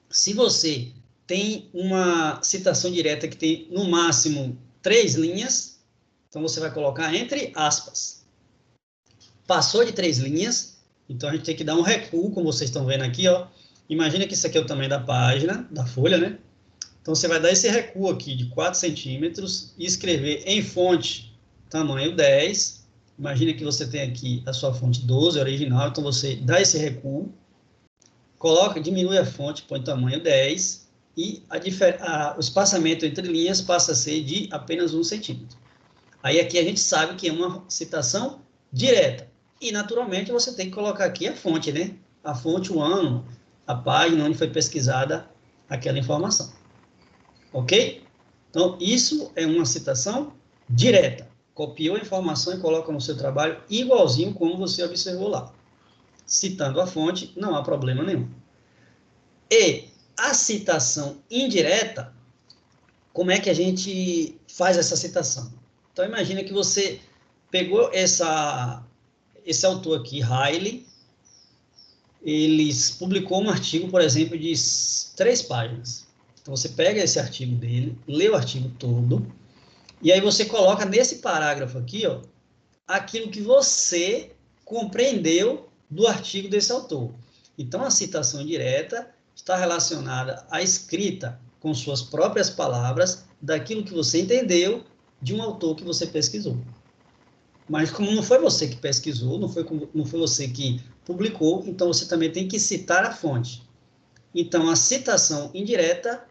se você tem uma citação direta que tem, no máximo, 3 linhas, então você vai colocar entre aspas. passou de 3 linhas, então a gente tem que dar um recuo, como vocês estão vendo aqui, ó. Imagina que isso aqui é o tamanho da página, da folha, né? Então, você vai dar esse recuo aqui de 4 centímetros e escrever em fonte tamanho 10. Imagina que você tem aqui a sua fonte 12, original, então você dá esse recuo, coloca, diminui a fonte, põe tamanho 10, e o espaçamento entre linhas passa a ser de apenas 1 centímetro. Aí aqui a gente sabe que é uma citação direta. E, naturalmente, você tem que colocar aqui a fonte, né? A fonte, o ano, a página onde foi pesquisada aquela informação. Ok? Então, isso é uma citação direta. Copiou a informação e coloca no seu trabalho igualzinho como você observou lá. Citando a fonte, não há problema nenhum. E a citação indireta, como é que a gente faz essa citação? Então, imagina que você pegou esse autor aqui, Riley, ele publicou um artigo, por exemplo, de 3 páginas. Então, você pega esse artigo dele, lê o artigo todo, e aí você coloca nesse parágrafo aqui, ó, aquilo que você compreendeu do artigo desse autor. Então, a citação direta está relacionada à escrita com suas próprias palavras daquilo que você entendeu de um autor que você pesquisou. Mas como não foi você que pesquisou, não foi você que publicou, então você também tem que citar a fonte. Então, a citação indireta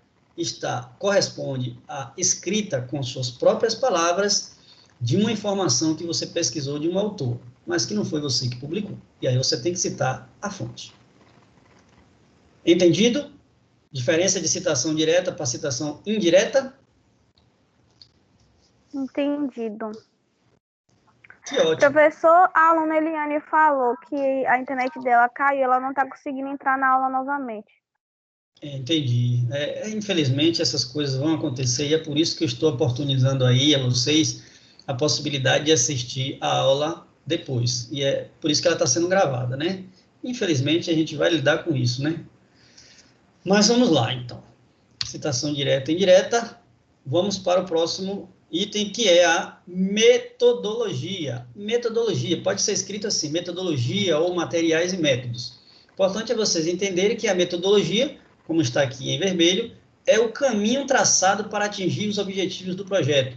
corresponde à escrita com suas próprias palavras de uma informação que você pesquisou de um autor, mas que não foi você que publicou. E aí você tem que citar a fonte. Entendido? Diferença de citação direta para citação indireta? Entendido. Que ótimo. Professor, a aluna Eliane falou que a internet dela caiu, ela não está conseguindo entrar na aula novamente. Entendi. Infelizmente, essas coisas vão acontecer e é por isso que eu estou oportunizando aí a vocês a possibilidade de assistir a aula depois. E é por isso que ela está sendo gravada, né? Infelizmente, a gente vai lidar com isso, né? Mas vamos lá, então. Citação direta e indireta. Vamos para o próximo item, que é a metodologia. Metodologia, pode ser escrito assim, metodologia ou materiais e métodos. O importante é vocês entenderem que a metodologia, como está aqui em vermelho, é o caminho traçado para atingir os objetivos do projeto.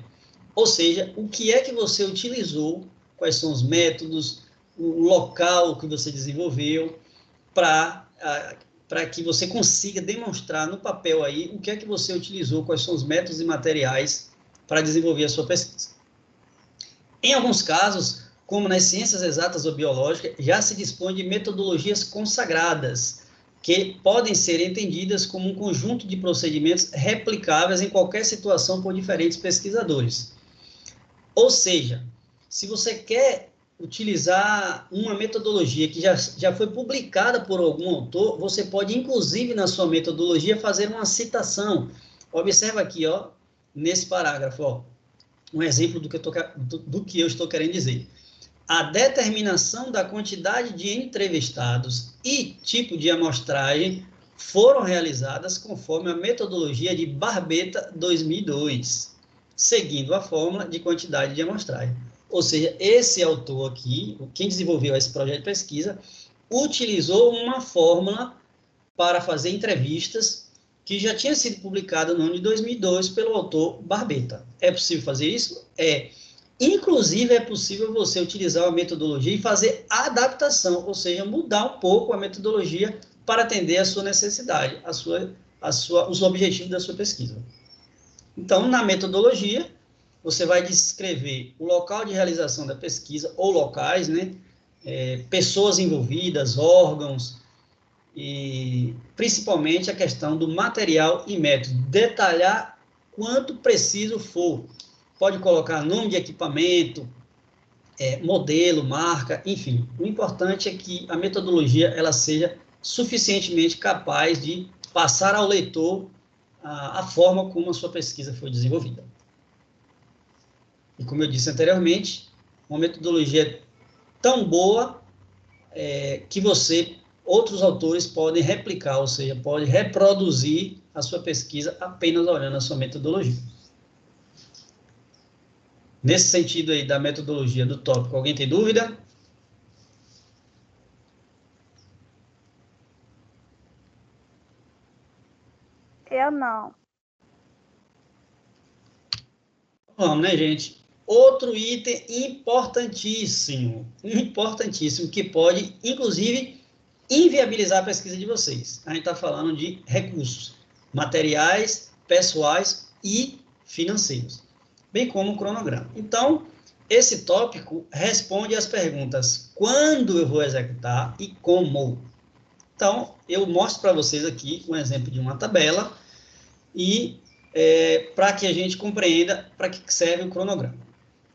Ou seja, o que é que você utilizou, quais são os métodos, o local que você desenvolveu, para que você consiga demonstrar no papel aí o que é que você utilizou, quais são os métodos e materiais para desenvolver a sua pesquisa. Em alguns casos, como nas ciências exatas ou biológicas, já se dispõe de metodologias consagradas, que podem ser entendidas como um conjunto de procedimentos replicáveis em qualquer situação por diferentes pesquisadores. Ou seja, se você quer utilizar uma metodologia que já foi publicada por algum autor, você pode, inclusive, na sua metodologia, fazer uma citação. Observa aqui, ó, nesse parágrafo, ó, um exemplo do que eu estou querendo dizer. A determinação da quantidade de entrevistados e tipo de amostragem foram realizadas conforme a metodologia de Barbetta 2002, seguindo a fórmula de quantidade de amostragem. Ou seja, esse autor aqui, quem desenvolveu esse projeto de pesquisa, utilizou uma fórmula para fazer entrevistas que já tinha sido publicada no ano de 2002 pelo autor Barbetta. É possível fazer isso? É. Inclusive, é possível você utilizar a metodologia e fazer adaptação, ou seja, mudar um pouco a metodologia para atender a sua necessidade, os objetivos da sua pesquisa. Então, na metodologia, você vai descrever o local de realização da pesquisa, ou locais, né? Pessoas envolvidas, órgãos, e principalmente a questão do material e método. Detalhar quanto preciso for. Pode colocar nome de equipamento, modelo, marca, enfim. O importante é que a metodologia ela seja suficientemente capaz de passar ao leitor a forma como a sua pesquisa foi desenvolvida. E como eu disse anteriormente, uma metodologia tão boa que outros autores podem replicar, ou seja, podem reproduzir a sua pesquisa apenas olhando a sua metodologia. Nesse sentido aí da metodologia do tópico, alguém tem dúvida? Eu não. Vamos, né, gente? Outro item importantíssimo, que pode, inclusive, inviabilizar a pesquisa de vocês. A gente está falando de recursos materiais, pessoais e financeiros, bem como o cronograma. Então, esse tópico responde às perguntas: quando eu vou executar e como? Então, eu mostro para vocês aqui um exemplo de uma tabela e para que a gente compreenda para que serve o cronograma.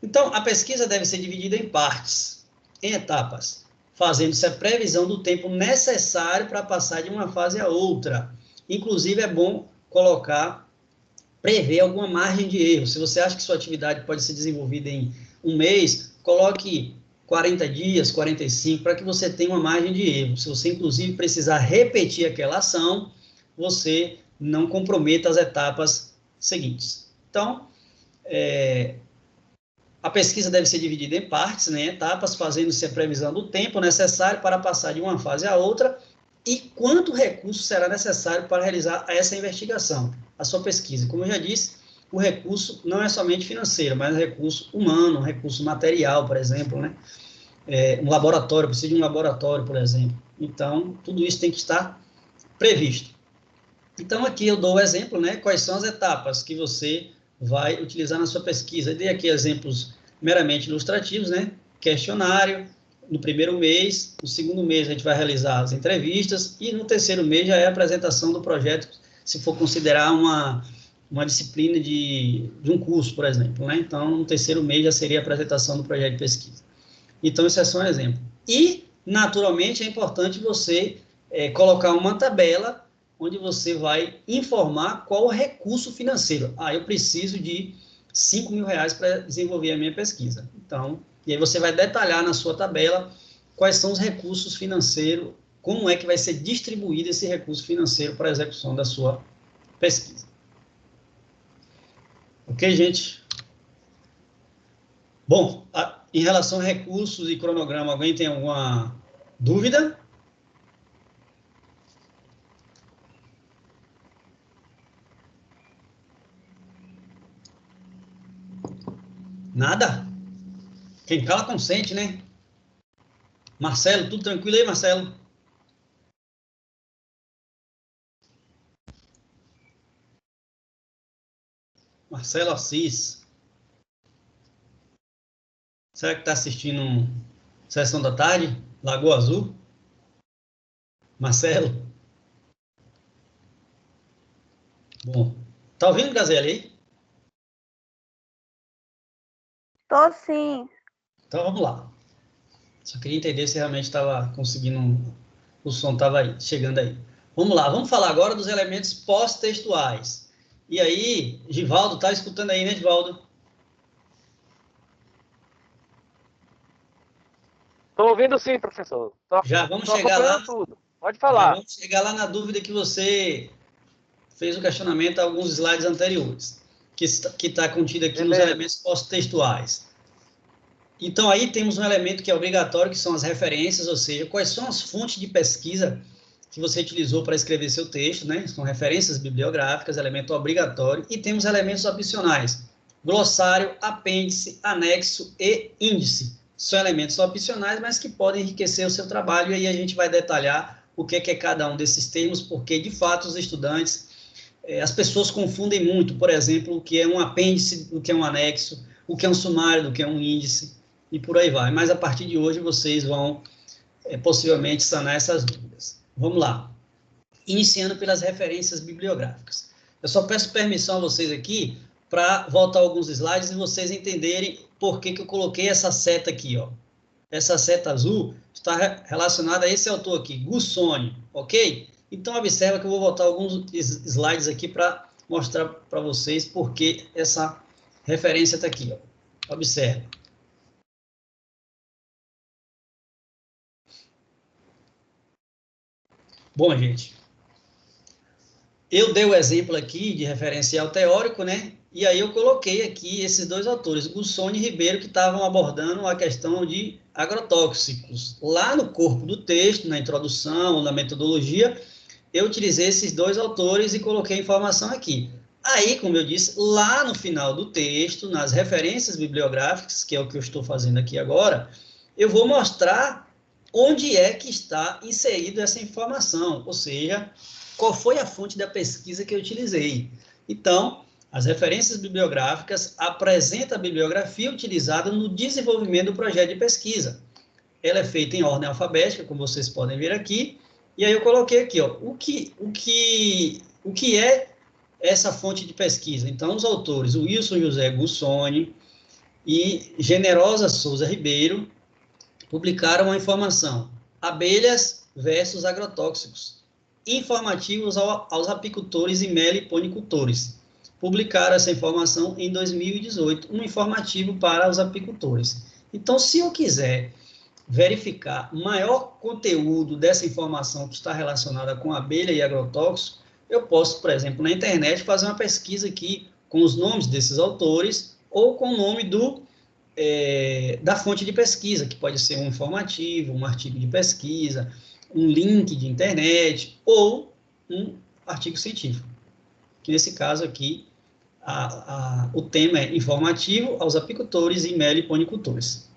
Então, a pesquisa deve ser dividida em partes, em etapas, fazendo-se a previsão do tempo necessário para passar de uma fase a outra. Inclusive, é bom prever alguma margem de erro. Se você acha que sua atividade pode ser desenvolvida em um mês, coloque 40 dias, 45, para que você tenha uma margem de erro. Se você, inclusive, precisar repetir aquela ação, você não comprometa as etapas seguintes. Então, a pesquisa deve ser dividida em partes, né, etapas, fazendo-se a previsão do tempo necessário para passar de uma fase a outra e quanto recurso será necessário para realizar essa investigação, a sua pesquisa. Como eu já disse, o recurso não é somente financeiro, mas recurso humano, recurso material, por exemplo, né? Um laboratório, precisa de um laboratório, por exemplo. Então, tudo isso tem que estar previsto. Então, aqui eu dou o exemplo, né? Quais são as etapas que você vai utilizar na sua pesquisa. Eu dei aqui exemplos meramente ilustrativos, né? Questionário, no primeiro mês, no segundo mês a gente vai realizar as entrevistas e no terceiro mês já é a apresentação do projeto, se for considerar uma disciplina de um curso, por exemplo, né? Então, no terceiro mês já seria a apresentação do projeto de pesquisa. Então, isso é só um exemplo. E, naturalmente, é importante você colocar uma tabela onde você vai informar qual o recurso financeiro. Eu preciso de R$5.000 para desenvolver a minha pesquisa. Então, e aí você vai detalhar na sua tabela quais são os recursos financeiros, como é que vai ser distribuído esse recurso financeiro para a execução da sua pesquisa. Ok, gente? Bom, em relação a recursos e cronograma, alguém tem alguma dúvida? Nada? Quem cala consente, né? Marcelo, tudo tranquilo aí, Marcelo? Marcelo Assis. Será que está assistindo Sessão da Tarde? Lagoa Azul? Marcelo? Bom, tá ouvindo, Gazelle, aí? Tô sim. Então, vamos lá. Só queria entender se realmente estava conseguindo, o som estava chegando aí. Vamos lá, vamos falar agora dos elementos pós-textuais. E aí, Givaldo, tá escutando aí, né, Givaldo? Estou ouvindo sim, professor. Já vamos chegar lá. Tudo. Pode falar. Já vamos chegar lá na dúvida que você fez o questionamento a alguns slides anteriores, que está contido aqui nos elementos pós-textuais. Então, aí temos um elemento que é obrigatório, que são as referências, ou seja, quais são as fontes de pesquisa que você utilizou para escrever seu texto, né? São referências bibliográficas, elemento obrigatório, e temos elementos opcionais, glossário, apêndice, anexo e índice. São elementos opcionais, mas que podem enriquecer o seu trabalho, e aí a gente vai detalhar o que é cada um desses termos, porque, de fato, os estudantes, as pessoas confundem muito, por exemplo, o que é um apêndice, o que é um anexo, o que é um sumário, do que é um índice, e por aí vai. Mas, a partir de hoje, vocês vão, possivelmente, sanar essas dúvidas. Vamos lá. Iniciando pelas referências bibliográficas. Eu só peço permissão a vocês aqui para voltar alguns slides e vocês entenderem por que eu coloquei essa seta aqui, ó. Essa seta azul está relacionada a esse autor aqui, Gussoni, ok? Então, observa que eu vou voltar alguns slides aqui para mostrar para vocês por que essa referência está aqui, ó. Observa. Bom, gente, eu dei o exemplo aqui de referencial teórico, né? E aí eu coloquei aqui esses dois autores, Gussoni e Ribeiro, que estavam abordando a questão de agrotóxicos. Lá no corpo do texto, na introdução, na metodologia, eu utilizei esses 2 autores e coloquei a informação aqui. Aí, como eu disse, lá no final do texto, nas referências bibliográficas, que é o que eu estou fazendo aqui agora, eu vou mostrar onde é que está inserida essa informação, ou seja, qual foi a fonte da pesquisa que eu utilizei. Então, as referências bibliográficas apresentam a bibliografia utilizada no desenvolvimento do projeto de pesquisa. Ela é feita em ordem alfabética, como vocês podem ver aqui, e aí eu coloquei aqui, ó, o que é essa fonte de pesquisa? Então, os autores, o Wilson José Gussoni e Generosa Souza Ribeiro, publicaram a informação: abelhas versus agrotóxicos, informativos aos apicultores e meliponicultores. Publicaram essa informação em 2018, um informativo para os apicultores. Então, se eu quiser verificar maior conteúdo dessa informação que está relacionada com abelha e agrotóxico, eu posso, por exemplo, na internet, fazer uma pesquisa aqui com os nomes desses autores ou com o nome da fonte de pesquisa, que pode ser um informativo, um artigo de pesquisa, um link de internet ou um artigo científico. Que nesse caso aqui, o tema é informativo aos apicultores e meliponicultores.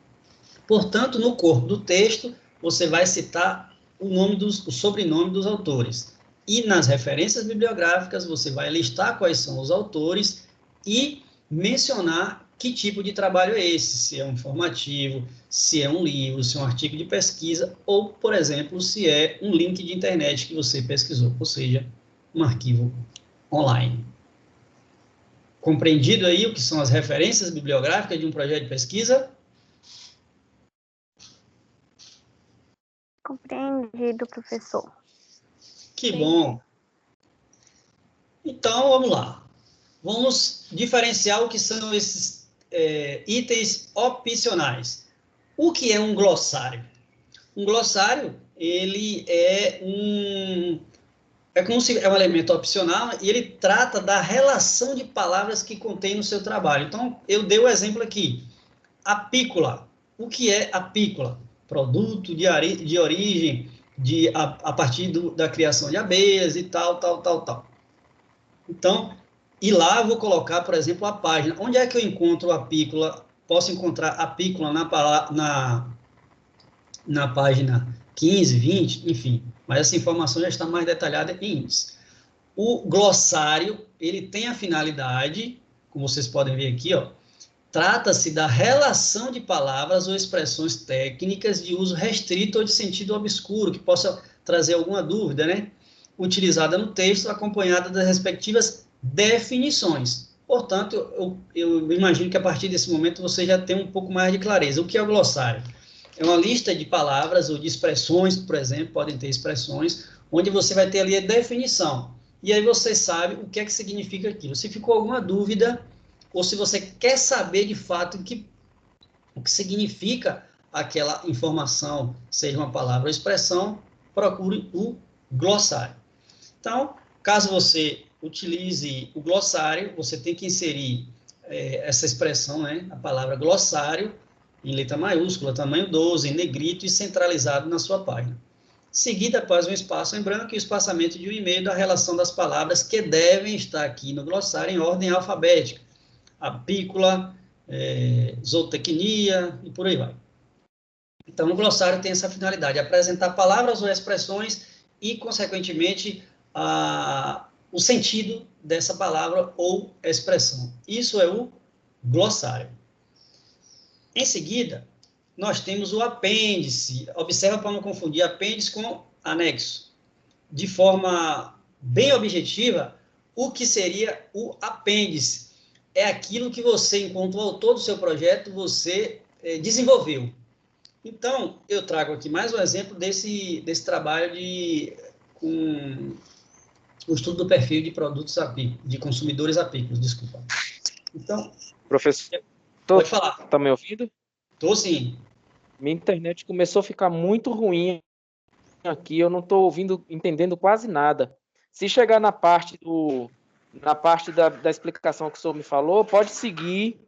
Portanto, no corpo do texto, você vai citar o sobrenome dos autores. E nas referências bibliográficas, você vai listar quais são os autores e mencionar que tipo de trabalho é esse, se é um informativo, se é um livro, se é um artigo de pesquisa, ou, por exemplo, se é um link de internet que você pesquisou, ou seja, um arquivo online. Compreendido aí o que são as referências bibliográficas de um projeto de pesquisa? Compreendido, professor. Que bom. Então, vamos lá. Vamos diferenciar o que são esses itens opcionais. O que é um glossário? Um glossário, ele é um elemento opcional e ele trata da relação de palavras que contém no seu trabalho. Então, eu dei o exemplo aqui. Apícola. O que é apícola? Produto de origem a partir da criação de abelhas e tal. Então, e lá eu vou colocar, por exemplo, a página. Onde é que eu encontro apícola? Posso encontrar apícola na página 15, 20, enfim. Mas essa informação já está mais detalhada em índice. O glossário, ele tem a finalidade, como vocês podem ver aqui, ó, trata-se da relação de palavras ou expressões técnicas de uso restrito ou de sentido obscuro, que possa trazer alguma dúvida, né? Utilizada no texto, acompanhada das respectivas definições. Portanto, eu imagino que a partir desse momento você já tem um pouco mais de clareza. O que é o glossário? É uma lista de palavras ou de expressões, por exemplo, podem ter expressões, onde você vai ter ali a definição. E aí você sabe o que é que significa aquilo. Se ficou alguma dúvida, ou se você quer saber de fato o que significa aquela informação, seja uma palavra ou expressão, procure o glossário. Então, caso você utilize o glossário, você tem que inserir essa expressão, né, a palavra glossário, em letra maiúscula, tamanho 12, em negrito e centralizado na sua página. Seguida, após um espaço em branco e o espaçamento de um e-mail da relação das palavras que devem estar aqui no glossário em ordem alfabética. Apícola, zootecnia e por aí vai. Então, o glossário tem essa finalidade, apresentar palavras ou expressões e, consequentemente, o sentido dessa palavra ou expressão. Isso é o glossário. Em seguida, nós temos o apêndice. Observa para não confundir apêndice com anexo. De forma bem objetiva, o que seria o apêndice? É aquilo que você, enquanto autor do seu projeto, você desenvolveu. Então, eu trago aqui mais um exemplo desse trabalho com o estudo do perfil de produtos apícolas, de consumidores apícolas, desculpa. Então, professor, pode falar. Está me ouvindo? Estou sim. Minha internet começou a ficar muito ruim aqui, eu não estou entendendo quase nada. Se chegar na parte da explicação que o senhor me falou, pode seguir,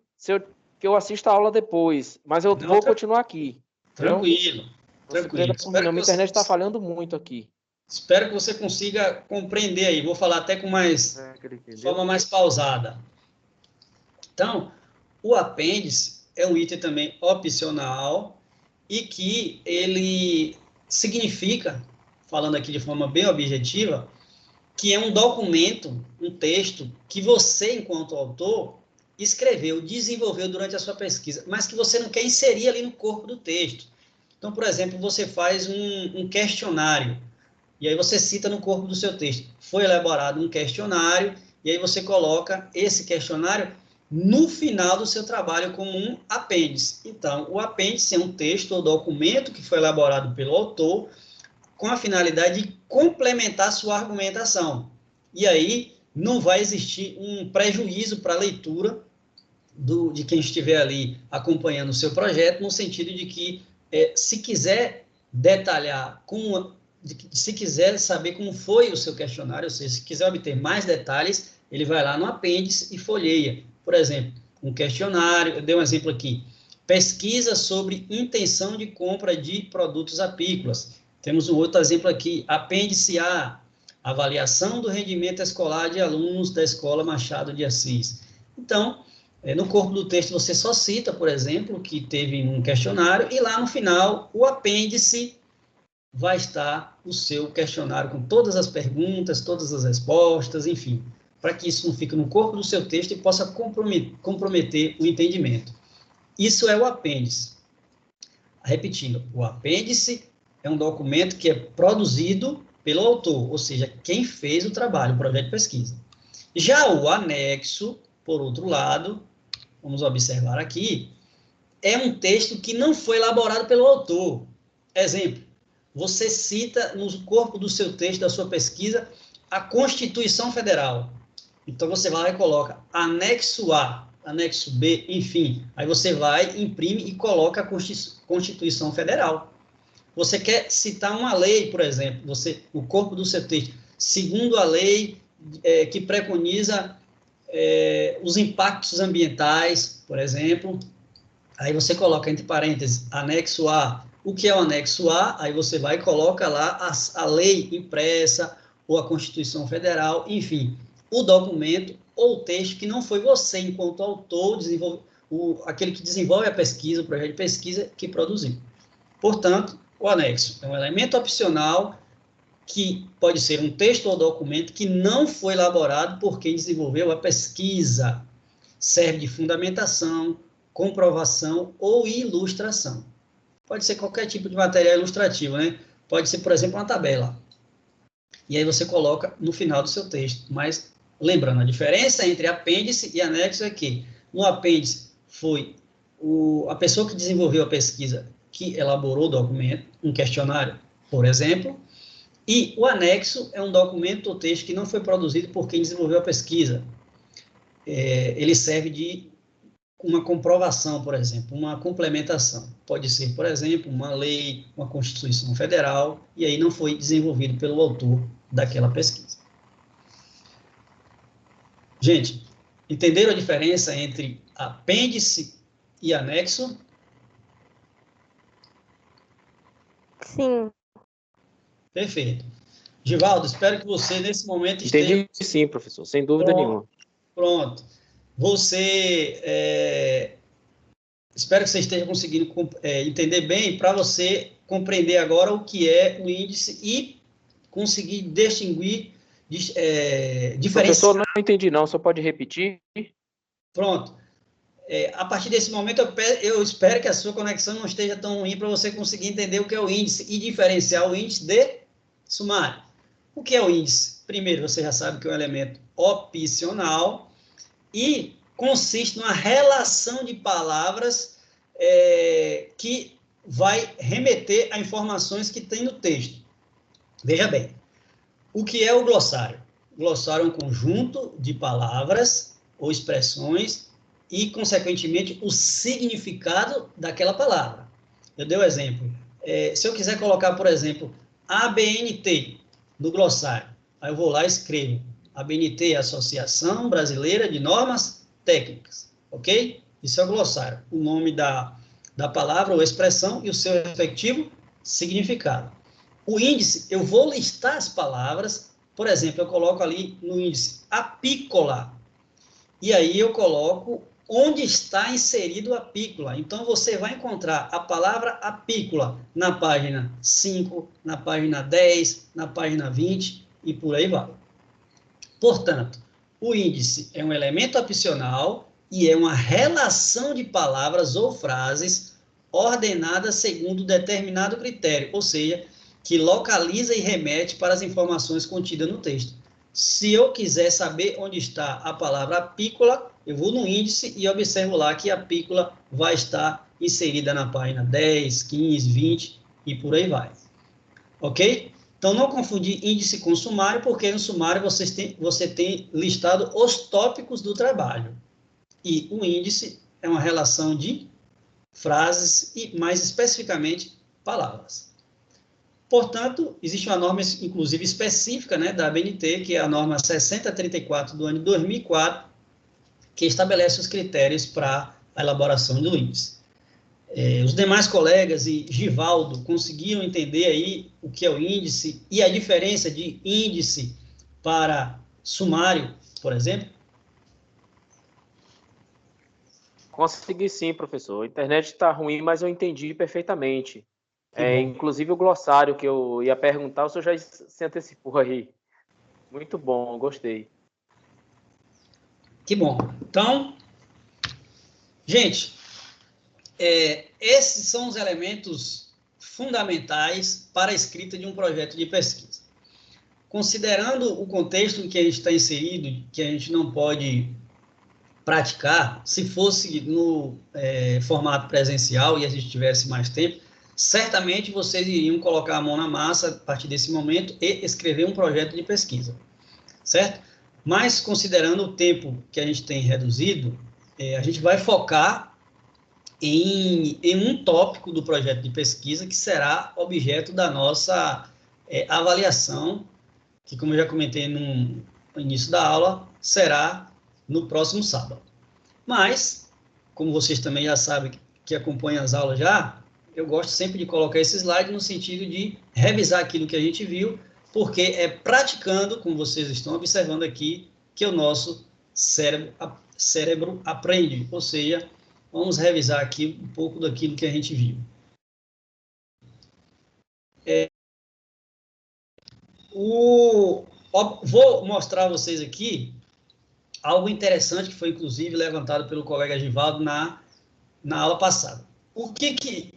que eu assisto a aula depois, mas eu vou continuar aqui. Tranquilo. Tranquilo. Minha internet está falhando muito aqui. Espero que você consiga compreender aí. Vou falar até com de forma mais pausada. Então, o apêndice é um item também opcional e que ele significa, falando aqui de forma bem objetiva, que é um documento, um texto que você, enquanto autor, escreveu, desenvolveu durante a sua pesquisa, mas que você não quer inserir ali no corpo do texto. Então, por exemplo, você faz um questionário, e aí você cita no corpo do seu texto. Foi elaborado um questionário, e aí você coloca esse questionário no final do seu trabalho como um apêndice. Então, o apêndice é um texto ou documento que foi elaborado pelo autor com a finalidade de complementar sua argumentação. E aí não vai existir um prejuízo para a leitura de quem estiver ali acompanhando o seu projeto, no sentido de que, se quiser detalhar, se quiser saber como foi o seu questionário, ou seja, se quiser obter mais detalhes, ele vai lá no apêndice e folheia. Por exemplo, um questionário, eu dei um exemplo aqui, pesquisa sobre intenção de compra de produtos apícolas. Temos um outro exemplo aqui, apêndice A, avaliação do rendimento escolar de alunos da Escola Machado de Assis. Então, no corpo do texto você só cita, por exemplo, que teve um questionário, e lá no final, o apêndice vai estar o seu questionário com todas as perguntas, todas as respostas, enfim, para que isso não fique no corpo do seu texto e possa comprometer o entendimento. Isso é o apêndice. Repetindo, o apêndice é um documento que é produzido pelo autor, ou seja, quem fez o trabalho, o projeto de pesquisa. Já o anexo, por outro lado, vamos observar aqui, é um texto que não foi elaborado pelo autor. Exemplo, você cita no corpo do seu texto, da sua pesquisa, a Constituição Federal. Então, você vai e coloca anexo A, anexo B, enfim. Aí você vai, imprime e coloca a Constituição Federal. Você quer citar uma lei, por exemplo, no corpo do seu texto, segundo a lei que preconiza os impactos ambientais, por exemplo, aí você coloca entre parênteses, anexo A. O que é o anexo A? Aí você vai e coloca lá a lei impressa, ou a Constituição Federal, enfim, o documento ou o texto que não foi você, enquanto autor, aquele que desenvolve a pesquisa, o projeto de pesquisa, que produziu. Portanto, o anexo é um elemento opcional que pode ser um texto ou documento que não foi elaborado por quem desenvolveu a pesquisa. Serve de fundamentação, comprovação ou ilustração. Pode ser qualquer tipo de material ilustrativo, né? Pode ser, por exemplo, uma tabela. E aí você coloca no final do seu texto. Mas, lembrando, a diferença entre apêndice e anexo é que no apêndice foi a pessoa que desenvolveu a pesquisa que elaborou o documento, um questionário, por exemplo, e o anexo é um documento ou texto que não foi produzido por quem desenvolveu a pesquisa. Ele serve de uma comprovação, por exemplo, uma complementação. Pode ser, por exemplo, uma lei, uma Constituição Federal, e aí não foi desenvolvido pelo autor daquela pesquisa. Gente, entenderam a diferença entre apêndice e anexo? Sim. Perfeito. Givaldo, espero que você, nesse momento, Entendi, sim, professor, sem dúvida nenhuma. Pronto. Espero que você esteja conseguindo entender bem, para você compreender agora o que é o índice e conseguir distinguir, diferenciar. Professor, não entendi não, só pode repetir? Pronto. A partir desse momento, eu espero que a sua conexão não esteja tão ruim para você conseguir entender o que é o índice e diferenciar o índice de sumário. O que é o índice? Primeiro, você já sabe que é um elemento opcional e consiste numa relação de palavras que vai remeter a informações que tem no texto. Veja bem, o que é o glossário? O glossário é um conjunto de palavras ou expressões e, consequentemente, o significado daquela palavra. Eu dei um exemplo. Se eu quiser colocar, por exemplo, ABNT no glossário, aí eu vou lá e escrevo ABNT, Associação Brasileira de Normas Técnicas, ok? Isso é o glossário, o nome da palavra ou expressão e o seu respectivo significado. O índice, eu vou listar as palavras, por exemplo, eu coloco ali no índice apícola, e aí eu coloco onde está inserido a apícola. Então, você vai encontrar a palavra apícola na página 5, na página 10, na página 20 e por aí vai. Portanto, o índice é um elemento opcional e é uma relação de palavras ou frases ordenadas segundo determinado critério, ou seja, que localiza e remete para as informações contidas no texto. Se eu quiser saber onde está a palavra apícola, eu vou no índice e observo lá que a apícola vai estar inserida na página 10, 15, 20 e por aí vai. Ok? Então, não confundir índice com sumário, porque no sumário você tem listado os tópicos do trabalho. E o índice é uma relação de frases e, mais especificamente, palavras. Portanto, existe uma norma, inclusive, específica, né, da ABNT, que é a norma 6034 do ano de 2004, que estabelece os critérios para a elaboração do índice. Os demais colegas e Givaldo conseguiram entender aí o que é o índice e a diferença de índice para sumário, por exemplo? Consegui sim, professor. A internet está ruim, mas eu entendi perfeitamente. Inclusive o glossário que eu ia perguntar, o senhor já se antecipou aí. Muito bom, gostei. Que bom. Então, gente, esses são os elementos fundamentais para a escrita de um projeto de pesquisa. Considerando o contexto em que a gente está inserido, que a gente não pode praticar, se fosse no formato presencial e a gente tivesse mais tempo, certamente vocês iriam colocar a mão na massa a partir desse momento e escrever um projeto de pesquisa, certo? Mas, considerando o tempo que a gente tem reduzido, a gente vai focar em um tópico do projeto de pesquisa que será objeto da nossa avaliação, que, como eu já comentei no início da aula, será no próximo sábado. Mas, como vocês também já sabem que acompanham as aulas já, eu gosto sempre de colocar esse slide no sentido de revisar aquilo que a gente viu, porque é praticando, como vocês estão observando aqui, que o nosso cérebro aprende, ou seja, vamos revisar aqui um pouco daquilo que a gente viu. Vou mostrar a vocês aqui algo interessante que foi, inclusive, levantado pelo colega Givaldo na aula passada.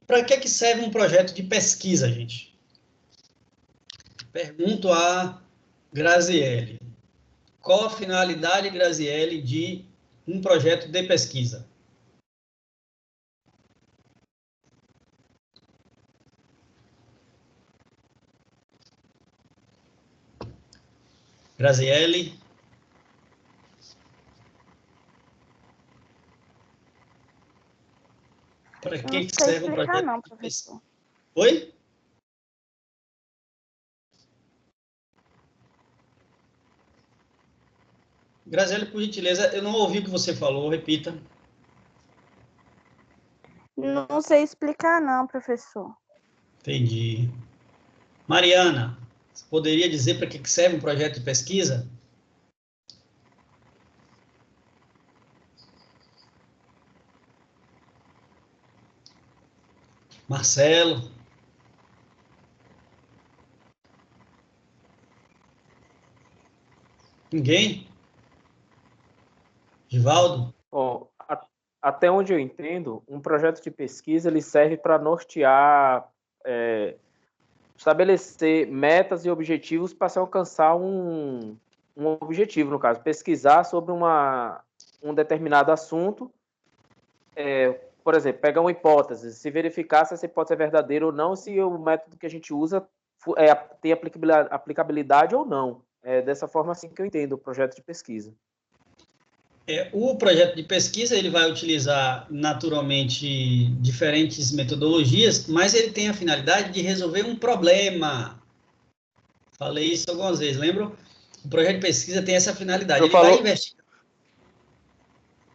Para que serve um projeto de pesquisa, gente? Pergunto a Graziele. Qual a finalidade, Graziele, de um projeto de pesquisa? Graziele? Para que serve um projeto não, de pesquisa? professor. Oi? Graziele, por gentileza, eu não ouvi o que você falou, repita. Não sei explicar não, professor. Entendi. Mariana, você poderia dizer para que serve um projeto de pesquisa? Marcelo? Ninguém? Givaldo? Bom, até onde eu entendo, um projeto de pesquisa ele serve para nortear, estabelecer metas e objetivos para se alcançar um objetivo, no caso, pesquisar sobre um determinado assunto, por exemplo, pegar uma hipótese, se verificar se essa hipótese é verdadeira ou não, se o método que a gente usa tem aplicabilidade ou não. É dessa forma assim que eu entendo o projeto de pesquisa. O projeto de pesquisa ele vai utilizar naturalmente diferentes metodologias, mas ele tem a finalidade de resolver um problema. Falei isso algumas vezes, lembram? O projeto de pesquisa tem essa finalidade. Ele vai investigar.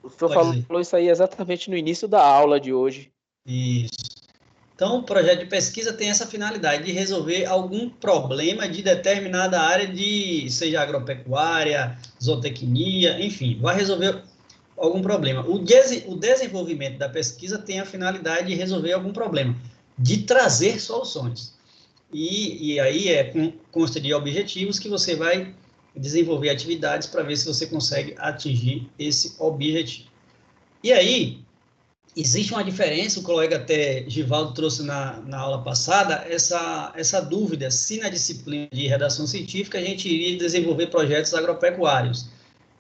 O senhor falou isso aí exatamente no início da aula de hoje. Isso. Então, o projeto de pesquisa tem essa finalidade de resolver algum problema de determinada área, seja agropecuária, zootecnia, enfim, vai resolver algum problema. O desenvolvimento da pesquisa tem a finalidade de resolver algum problema, de trazer soluções. E aí consta de objetivos que você vai desenvolver atividades para ver se você consegue atingir esse objetivo. E aí, existe uma diferença, o colega até Givaldo trouxe na aula passada, essa dúvida, se na disciplina de redação científica a gente iria desenvolver projetos agropecuários.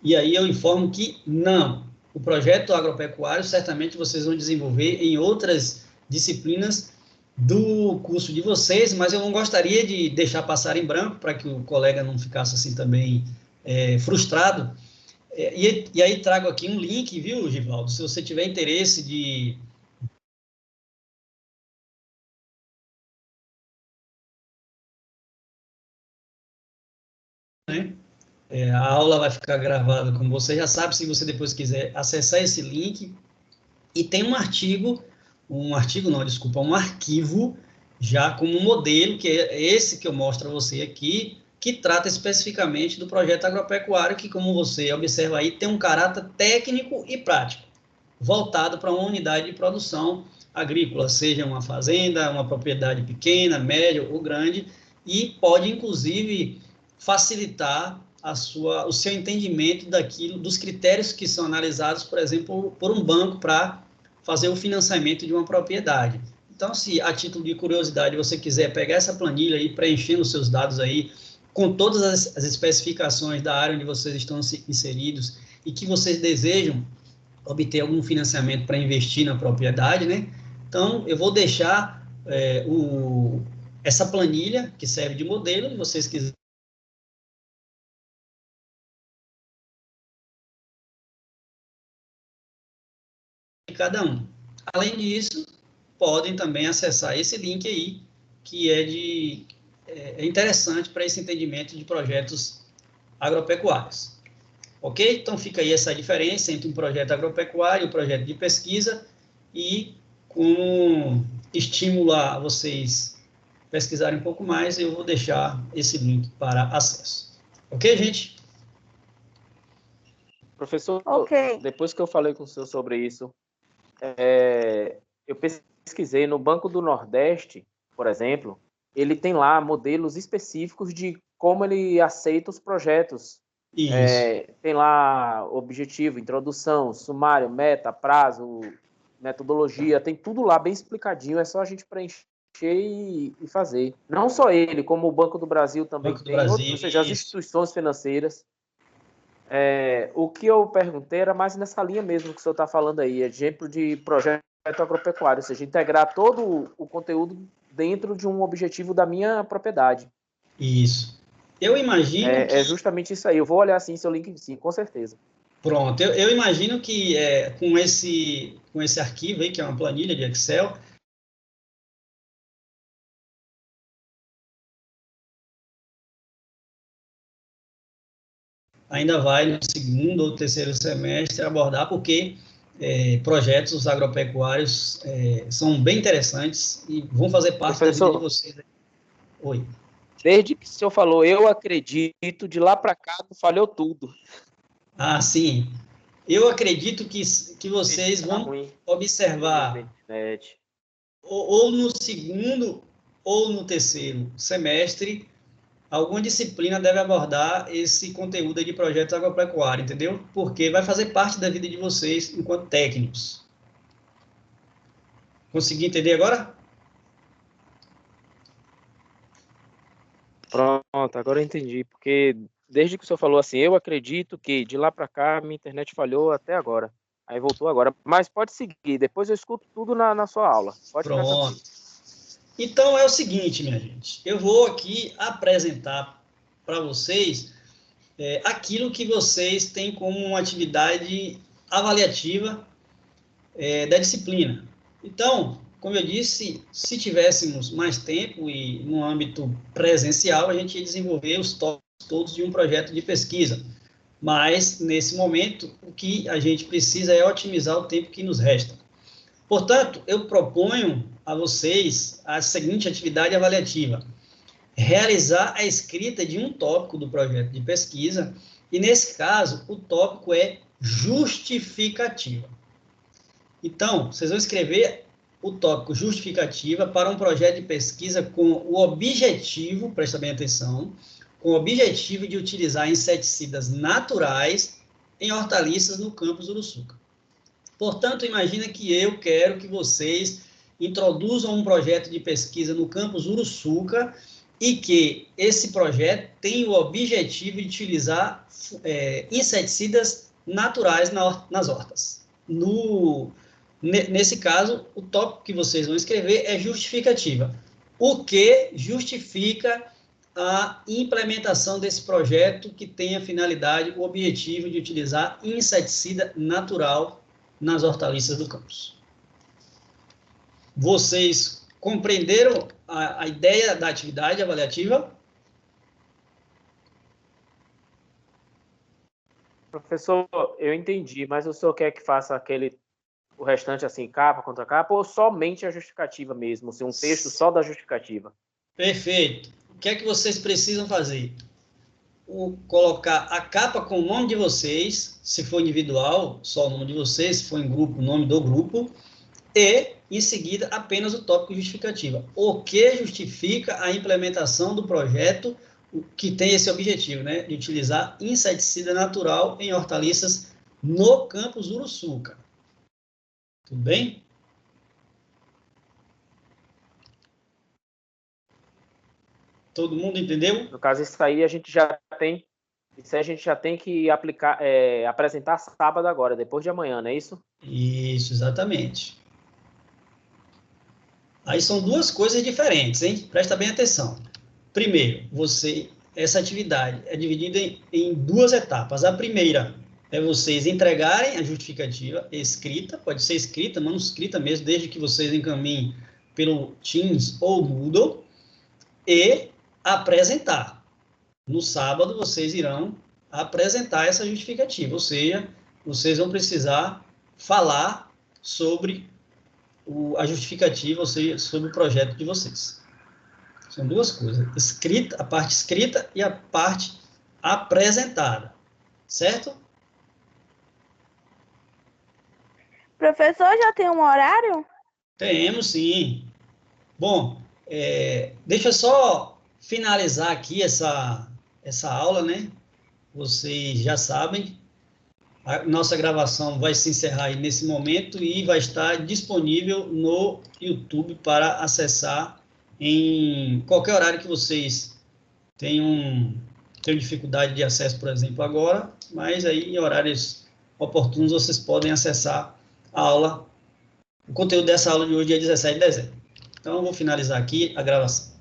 E aí eu informo que não. O projeto agropecuário, certamente vocês vão desenvolver em outras disciplinas do curso de vocês, mas eu não gostaria de deixar passar em branco, para que o colega não ficasse assim também frustrado. E aí trago aqui um link, viu, Givaldo? Se você tiver interesse de... a aula vai ficar gravada, como você já sabe, se você depois quiser acessar esse link. E tem um arquivo já como modelo, que é esse que eu mostro a você aqui, que trata especificamente do projeto agropecuário, que, como você observa aí, tem um caráter técnico e prático, voltado para uma unidade de produção agrícola, seja uma fazenda, uma propriedade pequena, média ou grande, e pode, inclusive, facilitar o seu entendimento dos critérios que são analisados, por exemplo, por um banco para fazer o financiamento de uma propriedade. Então, se a título de curiosidade você quiser pegar essa planilha e preenchendo os seus dados aí, com todas as especificações da área onde vocês estão inseridos e que vocês desejam obter algum financiamento para investir na propriedade, né? Então, eu vou deixar essa planilha, que serve de modelo, se vocês quiserem. Cada um. Além disso, podem também acessar esse link aí, que é interessante para esse entendimento de projetos agropecuários. Ok? Então, fica aí essa diferença entre um projeto agropecuário e um projeto de pesquisa, e com estímulo a vocês pesquisarem um pouco mais, eu vou deixar esse link para acesso. Ok, gente? Professor, Ok. depois que eu falei com o senhor sobre isso, eu pesquisei no Banco do Nordeste, por exemplo, ele tem lá modelos específicos de como ele aceita os projetos. Tem lá objetivo, introdução, sumário, meta, prazo, metodologia, tem tudo lá bem explicadinho, é só a gente preencher e fazer. Não só ele, como o Banco do Brasil também tem, ou seja, as instituições financeiras. O que eu perguntei era mais nessa linha mesmo que o senhor está falando aí, exemplo de projeto agropecuário, ou seja, integrar todo o conteúdo dentro de um objetivo da minha propriedade. Isso. Eu imagino que... É justamente isso aí, eu vou olhar assim seu link, sim, com certeza. Pronto, eu imagino que com esse arquivo aí, que é uma planilha de Excel, ainda vai no segundo ou terceiro semestre abordar, porque projetos agropecuários são bem interessantes e vão fazer parte da vida de vocês. Oi. Desde que o senhor falou, eu acredito, de lá para cá falhou tudo. Ah, sim. Eu acredito que vocês vão observar ou no segundo ou no terceiro semestre, alguma disciplina deve abordar esse conteúdo de projetos agropecuários, entendeu? Porque vai fazer parte da vida de vocês enquanto técnicos. Consegui entender agora? Pronto, agora eu entendi, porque desde que o senhor falou assim, eu acredito que de lá para cá minha internet falhou até agora. Aí voltou agora. Mas pode seguir, depois eu escuto tudo na sua aula. Pode ficar tranquilo. Então é o seguinte, minha gente, eu vou aqui apresentar para vocês aquilo que vocês têm como uma atividade avaliativa da disciplina. Então, como eu disse, se tivéssemos mais tempo e no âmbito presencial, a gente ia desenvolver os tópicos todos de um projeto de pesquisa. Mas, nesse momento, o que a gente precisa é otimizar o tempo que nos resta. Portanto, eu proponho a vocês a seguinte atividade avaliativa: realizar a escrita de um tópico do projeto de pesquisa, e nesse caso, o tópico é justificativa. Então, vocês vão escrever o tópico justificativa para um projeto de pesquisa com o objetivo, presta bem atenção, com o objetivo de utilizar inseticidas naturais em hortaliças no campus Uruçuca. Portanto, imagina que eu quero que vocês introduzam um projeto de pesquisa no campus Uruçuca e que esse projeto tem o objetivo de utilizar inseticidas naturais nas hortas. Nesse caso, o tópico que vocês vão escrever é justificativa. O que justifica a implementação desse projeto que tem a finalidade, o objetivo de utilizar inseticida natural nas hortaliças do campus. Vocês compreenderam a ideia da atividade avaliativa? Professor, eu entendi, mas o senhor quer que faça o restante assim, capa contra capa, ou somente a justificativa mesmo, assim, um texto só da justificativa? Perfeito. O que é que vocês precisam fazer? Colocar a capa com o nome de vocês, se for individual, só o nome de vocês, se for em grupo, o nome do grupo, e, em seguida, apenas o tópico justificativa. O que justifica a implementação do projeto que tem esse objetivo, né, de utilizar inseticida natural em hortaliças no campus Uruçuca. Tudo bem? Todo mundo entendeu? No caso, isso aí a gente já tem que apresentar sábado agora, depois de amanhã, não é isso? Isso, exatamente. Aí são duas coisas diferentes, hein? Presta bem atenção. Primeiro, essa atividade é dividida em duas etapas. A primeira é vocês entregarem a justificativa escrita, pode ser escrita, manuscrita mesmo, desde que vocês encaminhem pelo Teams ou Moodle, e apresentar. No sábado, vocês irão apresentar essa justificativa, ou seja, vocês vão precisar falar sobre a justificativa, ou seja, sobre o projeto de vocês. São duas coisas, a parte escrita e a parte apresentada, certo? Professor, já tem um horário? Temos, sim. Bom, deixa eu só finalizar aqui essa aula, né? Vocês já sabem, a nossa gravação vai se encerrar aí nesse momento e vai estar disponível no YouTube para acessar em qualquer horário que vocês tenham dificuldade de acesso, por exemplo, agora, mas aí em horários oportunos vocês podem acessar a aula, o conteúdo dessa aula de hoje é 17 de dezembro. Então, eu vou finalizar aqui a gravação.